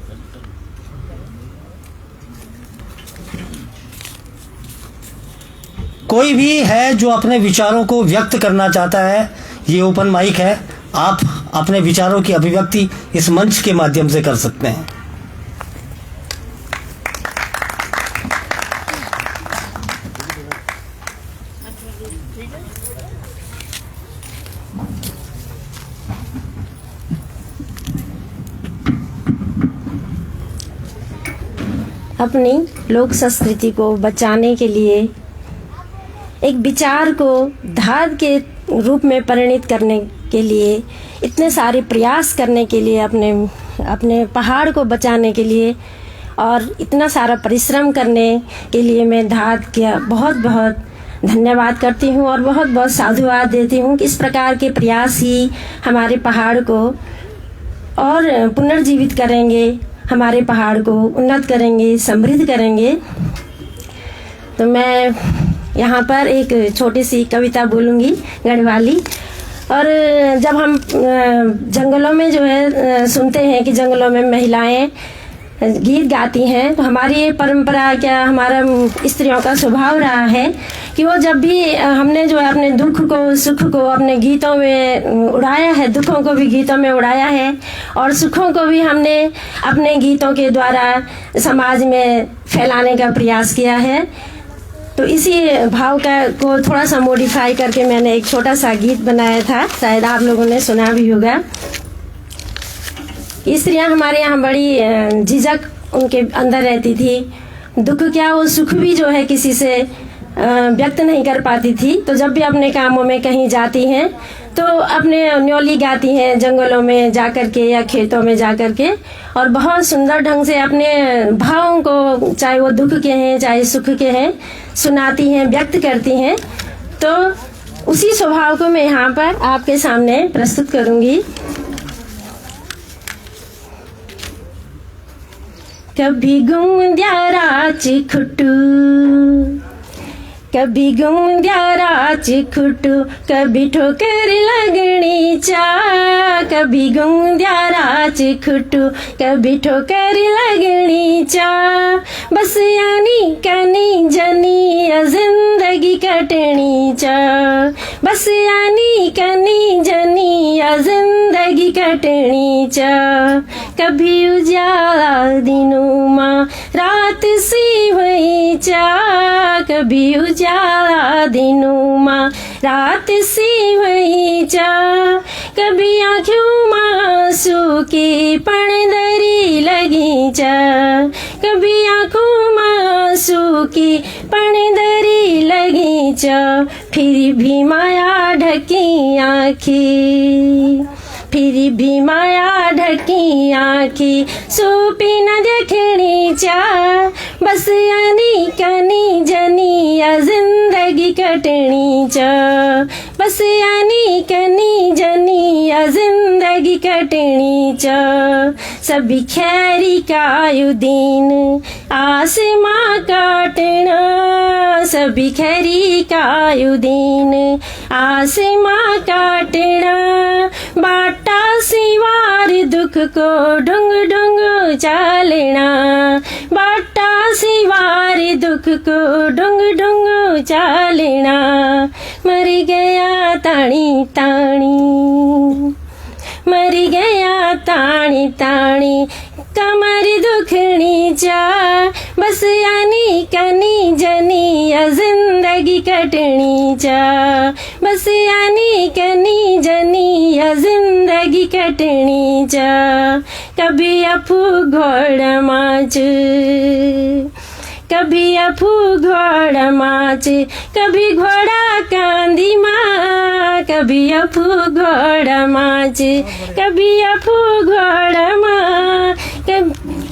कोई भी है जो अपने विचारों को व्यक्त करना चाहता है, ये ओपन माइक है। आप अपने विचारों की अभिव्यक्ति इस मंच के माध्यम से कर सकते हैं। अपनी लोक संस्कृति को बचाने के लिए एक विचार को धात के रूप में परिणित करने के लिए इतने सारे प्रयास करने के लिए, अपने पहाड़ को बचाने के लिए और इतना सारा परिश्रम करने के लिए मैं धात का बहुत बहुत धन्यवाद करती हूँ और बहुत बहुत साधुवाद देती हूँ कि इस प्रकार के प्रयास ही हमारे पहाड़ को और पुनर्जीवित करेंगे, हमारे पहाड़ को उन्नत करेंगे, समृद्ध करेंगे। तो मैं यहाँ पर एक छोटी सी कविता बोलूँगी गढ़वाली। और जब हम जंगलों में जो है सुनते हैं कि जंगलों में महिलाएं गीत गाती हैं, तो हमारी ये परंपरा, क्या हमारा स्त्रियों का स्वभाव रहा है कि वो जब भी हमने जो है अपने दुख को, सुख को अपने गीतों में उड़ाया है, दुखों को भी गीतों में उड़ाया है और सुखों को भी हमने अपने गीतों के द्वारा समाज में फैलाने का प्रयास किया है। तो इसी भाव का को थोड़ा सा मॉडिफाई करके मैंने एक छोटा सा गीत बनाया था, शायद आप लोगों ने सुना भी होगा। स्त्रियां हमारे यहाँ बड़ी झिझक उनके अंदर रहती थी। दुख क्या, वो सुख भी जो है किसी से व्यक्त नहीं कर पाती थी। तो जब भी अपने कामों में कहीं जाती हैं तो अपने न्योली गाती हैं जंगलों में जाकर के या खेतों में जाकर के, और बहुत सुंदर ढंग से अपने भावों को, चाहे वो दुख के हैं चाहे सुख के हैं, सुनाती हैं, व्यक्त करती हैं। तो उसी स्वभाव को मैं यहाँ पर आपके सामने प्रस्तुत करूँगी। कभी गुंद्यारा चिखुटू, कभी गूंद्या राच खुटू कभी ठोकर लगनी चा, कभी गूंद्या राच खुटू कभी ठोकर लगनी चा, बस यानी कनी जनी जिंदगी कटनी चा, बस यानी कनी जनी जिंदगी कटनी चा, कभी उजाला दिनों माँ रात सी हुई चा, कभी उजाला दिनों माँ रात सी हुई चा, कभी आँखों माँ आंसू की पणदरी लगी चा, कभी आँखों माँ आंसू की पणदरी लगी चा, फिर भी माया ढकी आँखी, फिर भी माया ढकी आँखी सूपी न देखनी चा, बस यानी कनी जनी जिंदगी कटनी चा, बस यानी कनी जनी जिंदगी कटनी चा, सभी खैरी का यू दिन आसमां काटना, सभी खैरी का यू दिन आसमां काटना, बाटा सिवार दुख को ढूंग ढूंग चालना, बाटा सिवार दुख को ढूंग ढूंग चालना, मर गया ताणी ताणी, मर गया ताणी ताणी कमर दुखनी चा, बस यानी कनी जनी जिंदगी कटनी चा, बस यानी कनी जनी जिंदगी कटनी चा, कभी अफू घोड़ माच, कभी अफू घोड़ा माच, कभी घोड़ा कांदी माँ, कभी अफू घोड़ा माच, कभी अफू घोड़ा माँ,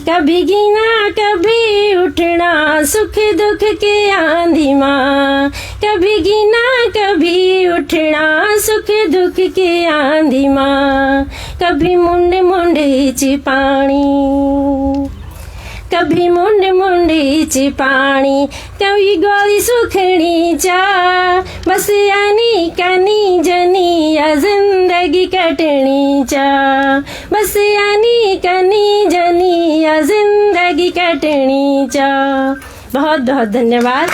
कभी गिना कभी उठना सुख दुख के आंधी माँ, कभी गिना कभी उठना सुख दुख के आंधी माँ, कभी मुंड मुंड चिपाणी, कभी मुंड मुंड चिपाणी, कभी गोली सुखनी चा, बस यानी कनी जनी जिंदगी कटनी चा, बस यानी कनी जनी जिंदगी कटनी चा। बहुत बहुत धन्यवाद।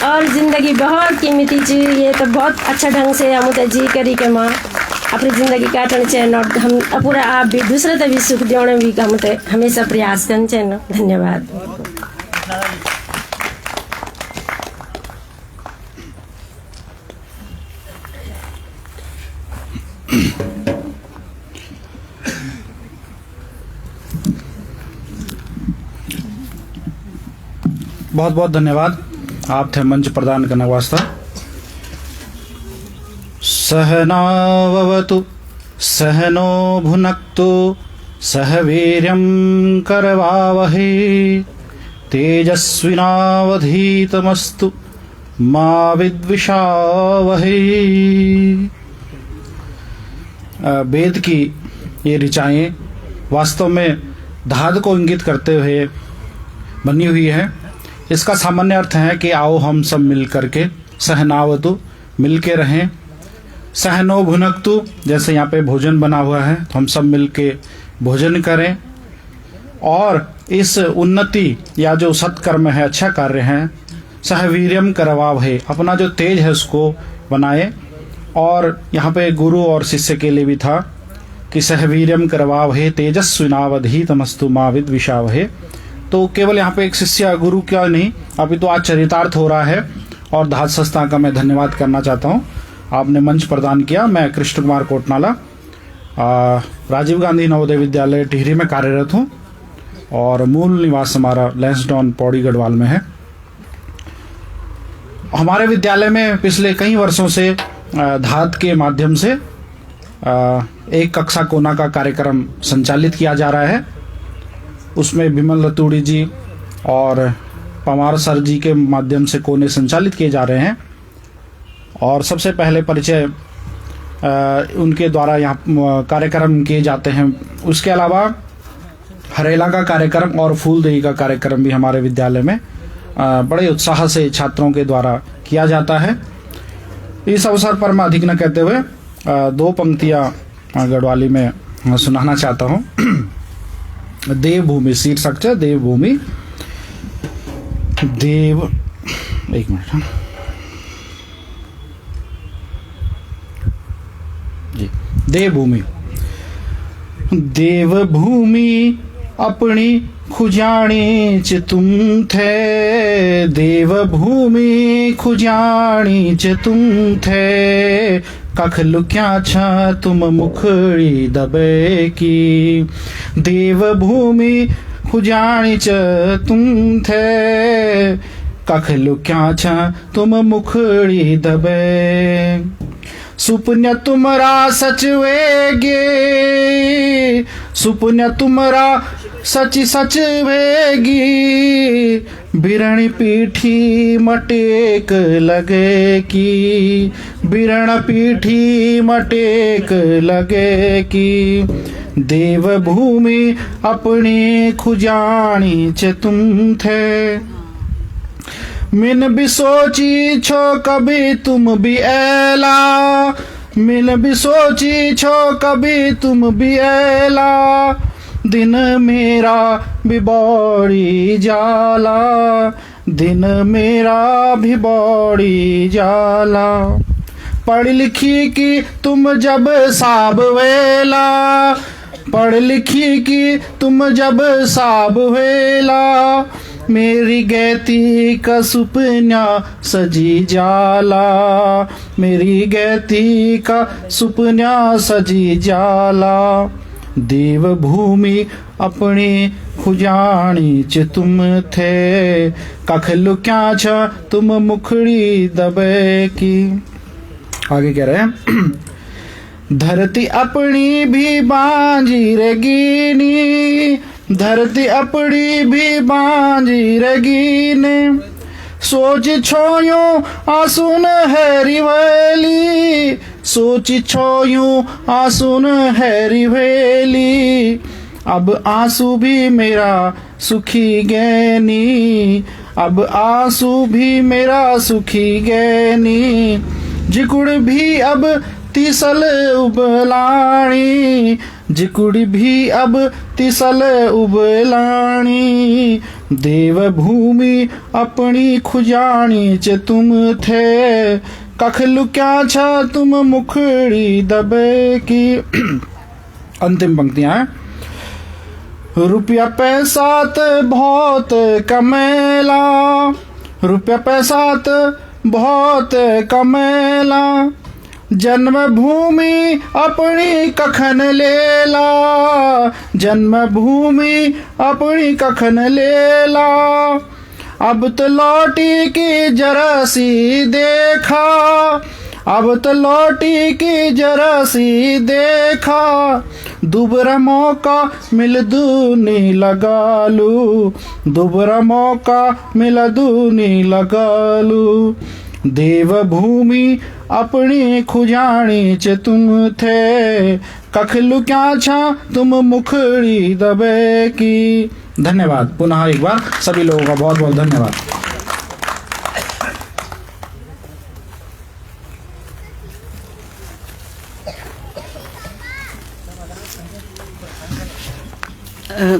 और जिंदगी बहुत कीमती चीज, ये तो बहुत अच्छा ढंग से हम जी करी के माँ अपनी जिंदगी काटने चाहिए, और हम पूरा आप भी दूसरे तभी सुख देने भी हम हमेशा प्रयास करना चाहिए। धन्यवाद। बहुत बहुत धन्यवाद। आप थे मंच प्रदान करने वास्ता। सहनावतु सहनो भुनक्तु सह वीर्यं करवावहै तेजस्विनावधीतमस्तु मा विद्विषावहै। वेद की ये ऋचाएं वास्तव में धाद को इंगित करते हुए बनी हुई है। इसका सामान्य अर्थ है कि आओ हम सब मिल करके, सहनावतु मिल के रहें, सहनो भुनक्तु जैसे यहाँ पे भोजन बना हुआ है तो हम सब मिल के भोजन करें, और इस उन्नति या जो सत्कर्म है, अच्छा कार्य है, सहवीर्यम करवावहै, अपना जो तेज है उसको बनाए। और यहाँ पे गुरु और शिष्य के लिए भी था कि सहवीर्यम करवावहै तेजस्विनावधीतमस्तु मा विद्विषावहै। तो केवल यहाँ पे एक शिष्य गुरु का नहीं, अभी तो आज चरितार्थ हो रहा है, और धात संस्था का मैं धन्यवाद करना चाहता हूँ। आपने मंच प्रदान किया। मैं कृष्ण कुमार कोटनाला राजीव गांधी नवोदय विद्यालय टिहरी में कार्यरत हूँ, और मूल निवास हमारा लैंसडाउन पौड़ी गढ़वाल में है। हमारे विद्यालय में पिछले कई वर्षों से धात के माध्यम से एक कक्षा कोना का कार्यक्रम संचालित किया जा रहा है। उसमें विमल रतूड़ी जी और पवार सर जी के माध्यम से कोने संचालित किए जा रहे हैं। और सबसे पहले परिचय उनके द्वारा यहाँ कार्यक्रम किए जाते हैं। उसके अलावा हरेला का कार्यक्रम और फूलदेही का कार्यक्रम भी हमारे विद्यालय में बड़े उत्साह से छात्रों के द्वारा किया जाता है। इस अवसर पर मैं अधिक न कहते हुए 2 पंक्तियां गढ़वाली में सुनाना चाहता हूँ। देवभूमि शीर्षक है देवभूमि। एक मिनट जी। देवभूमि देवभूमि अपनी खुजानी च तुम थे, देवभूमि खुजानी च तुम थे, कख लुक्या छा तुम मुखड़ी दबे की, देवभूमि खुजानी च तुम थे, कख लुक्या छा तुम मुखड़ी दबे, सुपुण्य तुमरा सचवेगे, सुपुण्य तुमरा सच सच वेगी, बिरण पीठी मटेक लगे की, बिरण पीठी मटेक लगे की, देवभूमि अपनी खुजानी च तुम थे, मिन भी सोची छो कभी तुम भी ऐला, मिन भी सोची छो कभी तुम भी ऐला, दिन मेरा भी बड़ी जाला, दिन मेरा भी बड़ी जाला, पढ़ लिखी की तुम जब साब वेला, पढ़ लिखी की तुम जब साब वेला, मेरी गैती का सुपना सजी जाला, मेरी गैती का सुपना सजी जाला, देवभूमि अपनी खुजानी च तुम थे, कख लुक्या छ तुम मुखड़ी दबे की। आगे कह रहे हैं धरती अपनी भी बांझी रगीनी, धरती अपनी भी बांझी रगीने, सोच छोयो आसुन हैरी वैली, सोच छोयो आसुन हैरी वैली, अब आंसू भी मेरा सुखी गैनी, अब आंसू भी मेरा सुखी गैनी, जिकुड़ भी अब तिसल उबलानी, जिकुड़ भी अब तिसल उबलानी, देवभूमि अपनी खुजानी च तुम थे, कख लुक्या छा तुम मुखड़ी दबे की। अंतिम पंक्तियां हैं। रुपया पैसा बहुत कमेला, रुपया पैसा बहुत कमेला, जन्मभूमि अपनी कखन लेला, जन्मभूमि अपनी कखन लेला, अब तो लौटी की जरा सी देखा, अब तो लौटी की जरा सी देखा, दुबरा मौका मिल दूनी लगा लू, दुबरा मौका मिल दूनी लगा लू, देवभूमि अपनी खुजानी च तुम थे, कख लुक्या छा तुम मुखड़ी दबे की। धन्यवाद। पुनः एक बार सभी लोगों का बहुत बहुत धन्यवाद।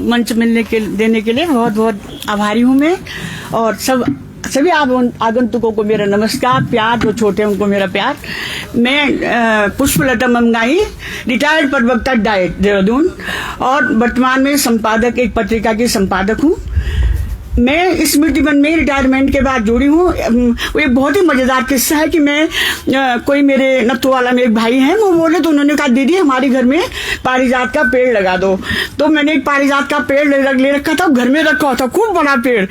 मंच देने के लिए बहुत बहुत आभारी हूँ मैं, और सभी आगंतुकों को मेरा नमस्कार, प्यार, जो छोटे हैं उनको मेरा प्यार। मैं पुष्पलता मंगाई, रिटायर्ड प्रवक्ता डाइट देहरादून, और वर्तमान में संपादक, एक पत्रिका की संपादक हूँ। मैं स्मृति वन में रिटायरमेंट के बाद जुड़ी हूँ। वो एक बहुत ही मजेदार किस्सा है कि मैं कोई मेरे नथुवाला में एक भाई हैं, वो बोले तो उन्होंने कहा दीदी हमारे घर में पारिजात का पेड़ लगा दो। तो मैंने एक पारिजात का पेड़ ले रखा था, घर में रखा था, खूब बड़ा पेड़।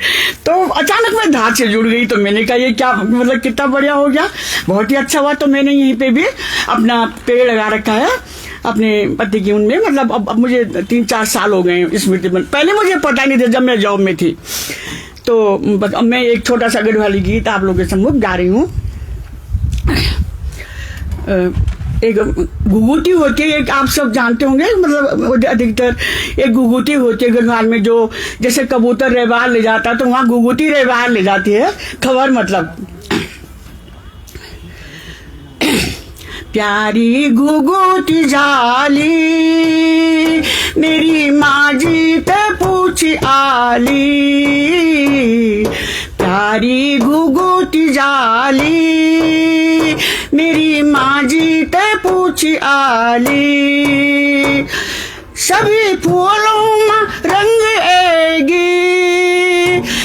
तो अचानक मैं धार से जुड़ गई, तो मैंने कहा ये क्या, मतलब कितना बढ़िया हो गया, बहुत ही अच्छा हुआ। तो मैंने यहीं पे भी अपना पेड़ लगा रखा है अपने पति की उनमें, मतलब अब मुझे 3-4 साल हो गए स्मृति वन। पहले मुझे पता नहीं था जब मैं जॉब में थी। तो अब मैं एक छोटा सा गढ़वाली गीत आप लोगों के सम्मुख गा रही हूँ। एक घुघुटी होती है, एक आप सब जानते होंगे, मतलब अधिकतर एक घुघुटी होती है गढ़वाल में, जो जैसे कबूतर रेबार ले जाता है तो वहाँ घुघुटी रेबार ले जाती है, खबर मतलब। प्यारी घुघुती जाली मेरी माँ जी ते पूछ आली प्यारी घुघुती जाली मेरी माँ जी ते पूछ आली सभी फूलों में रंग एगी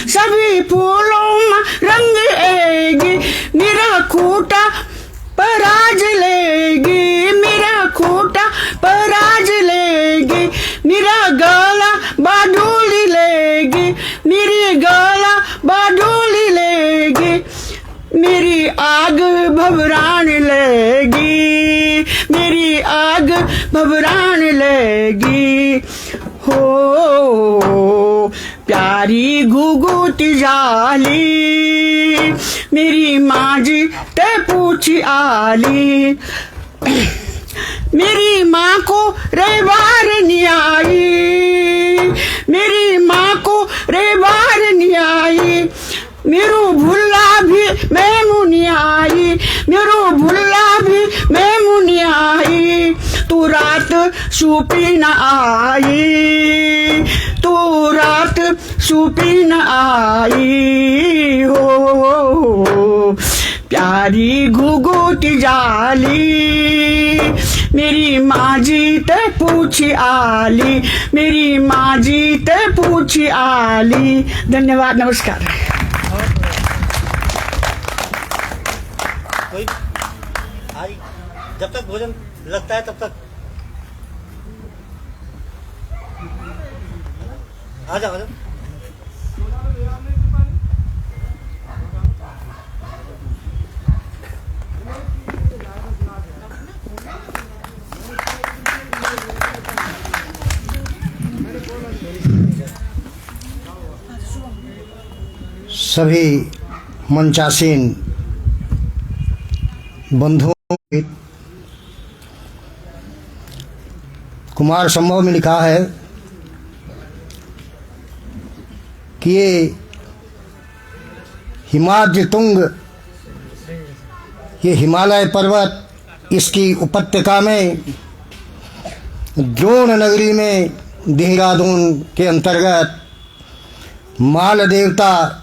सभी फूलों में रंग एगी मेरा खूटा पराज लेगी मेरा खूटा पराज लेगी मेरा गला बाडोली लेगी मेरी गला बाडोली लेगी मेरी आग भभरान लेगी मेरी आग भभरान लेगी हो प्यारी घुघुती जाली मेरी माँ जी ते पूछ आली मेरी माँ को रेवार नहीं आई मेरी माँ को रेवार नहीं आई मेरो भुल्ला भी मैं मुनि आई मेरो भुल्ला भी मैं मुनि आई तू रात सुपी न आई तू रात सुपी न आई हो प्यारी घुघुती जाली मेरी माँ जी ते पूछ आली मेरी माँ जी ते पूछ आली। धन्यवाद, नमस्कार। जब तक भोजन लगता है तब तक आ जाओ। सभी मंचासीन बंधुओं कुमार संभव में लिखा है कि ये हिमाद्रि तुंग, ये हिमालय पर्वत, इसकी उपत्यका में द्रोण नगरी में देहरादून के अंतर्गत माल देवता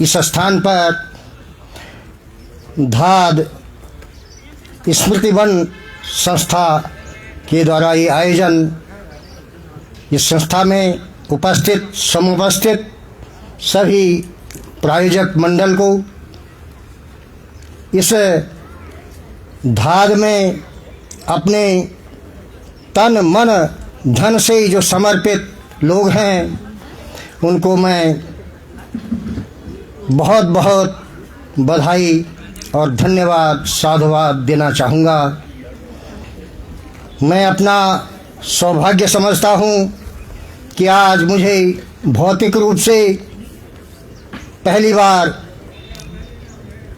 इस स्थान पर धाद स्मृति वन संस्था के द्वारा ये आयोजन, इस संस्था में उपस्थित समुपस्थित सभी प्रायोजक मंडल को इस धाद में अपने तन मन धन से जो समर्पित लोग हैं उनको मैं बहुत बहुत बधाई और धन्यवाद साधुवाद देना चाहूँगा। मैं अपना सौभाग्य समझता हूँ कि आज मुझे भौतिक रूप से पहली बार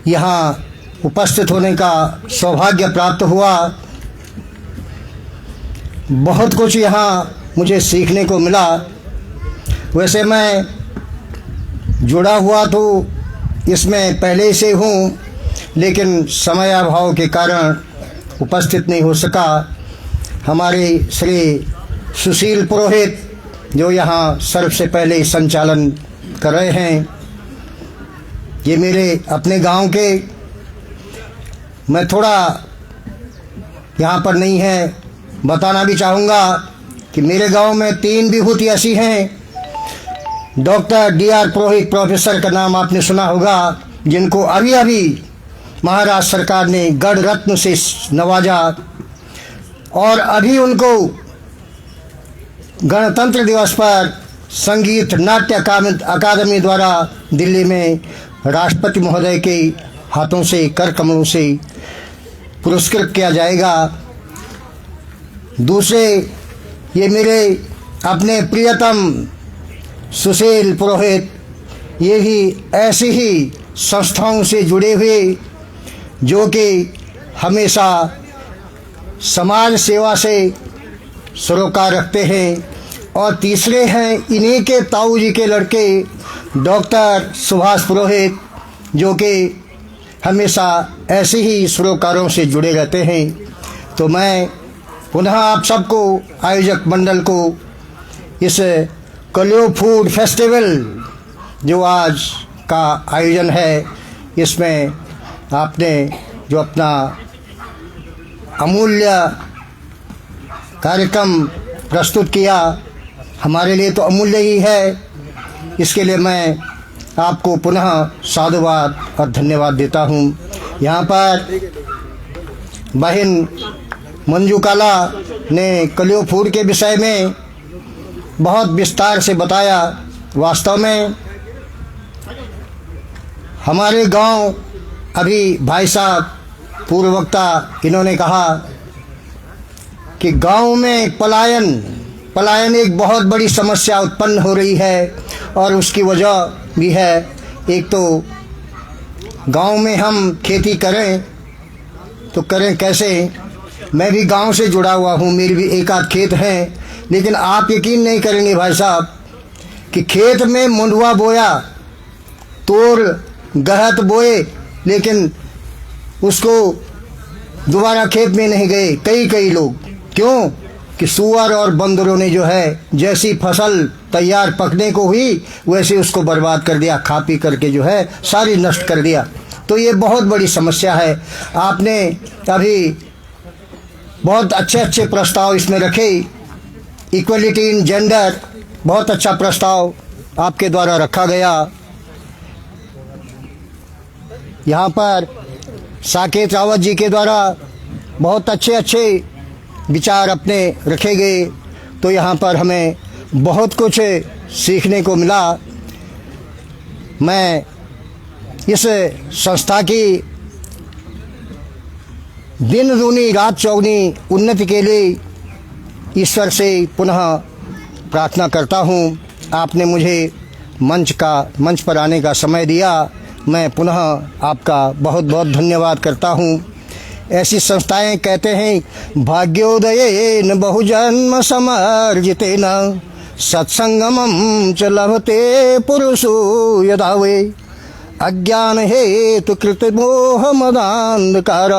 यहाँ उपस्थित होने का सौभाग्य प्राप्त हुआ। बहुत कुछ यहाँ मुझे सीखने को मिला। वैसे मैं जुड़ा हुआ तो इसमें पहले से हूँ, लेकिन समय अभाव के कारण उपस्थित नहीं हो सका। हमारे श्री सुशील पुरोहित जो यहाँ सबसे पहले संचालन कर रहे हैं, ये मेरे अपने गांव के, मैं थोड़ा यहाँ पर नहीं है बताना भी चाहूँगा कि मेरे गांव में 3 विभूति ऐसी हैं। Doctor D.R. पुरोहित प्रोफेसर का नाम आपने सुना होगा, जिनको अभी अभी महाराष्ट्र सरकार ने गढ़ रत्न से नवाजा, और अभी उनको गणतंत्र दिवस पर संगीत नाट्य अकादमी द्वारा दिल्ली में राष्ट्रपति महोदय के हाथों से कर कमलों से पुरस्कृत किया जाएगा। दूसरे ये मेरे अपने प्रियतम सुशील पुरोहित, ये भी ऐसी ही संस्थाओं से जुड़े हुए जो कि हमेशा समाज सेवा से सरोकार रखते हैं। और तीसरे हैं इन्हीं के ताऊ जी के लड़के डॉक्टर सुभाष पुरोहित, जो कि हमेशा ऐसे ही सरोकारों से जुड़े रहते हैं। तो मैं पुनः आप सबको, आयोजक मंडल को, इस कलियुग फूड फेस्टिवल जो आज का आयोजन है, इसमें आपने जो अपना अमूल्य कार्यक्रम प्रस्तुत किया, हमारे लिए तो अमूल्य ही है। इसके लिए मैं आपको पुनः साधुवाद और धन्यवाद देता हूँ। यहाँ पर बहन मंजू काला ने कलियुग फूड के विषय में बहुत विस्तार से बताया। वास्तव में हमारे गांव, अभी भाई साहब पूर्व वक्ता इन्होंने कहा कि गांव में पलायन एक बहुत बड़ी समस्या उत्पन्न हो रही है, और उसकी वजह भी है। एक तो गांव में हम खेती करें तो करें कैसे। मैं भी गांव से जुड़ा हुआ हूँ, मेरी भी एक आध खेत हैं, लेकिन आप यकीन नहीं करेंगे भाई साहब कि खेत में मंडुआ बोया, तोर गहत बोए, लेकिन उसको दोबारा खेत में नहीं गए कई लोग। क्यों? कि सुअर और बंदरों ने जो है, जैसी फसल तैयार पकने को हुई वैसे उसको बर्बाद कर दिया, खा पी करके जो है सारी नष्ट कर दिया। तो ये बहुत बड़ी समस्या है। आपने अभी बहुत अच्छे प्रस्ताव इसमें रखे। इक्वलिटी इन जेंडर, बहुत अच्छा प्रस्ताव आपके द्वारा रखा गया। यहाँ पर साकेत रावत जी के द्वारा बहुत अच्छे विचार अपने रखे गए। तो यहाँ पर हमें बहुत कुछ सीखने को मिला। मैं इस संस्था की दिन दूनी रात चौगुनी उन्नति के लिए ईश्वर से पुनः प्रार्थना करता हूँ। आपने मुझे मंच पर आने का समय दिया, मैं पुनः आपका बहुत बहुत धन्यवाद करता हूँ। ऐसी संस्थाएं कहते हैं, भाग्योदयेन बहुजन्म समर्जितेन सत्संगमं च लभते पुरुषो यदा वे अज्ञान हेतु कृत मोह मदान्धकार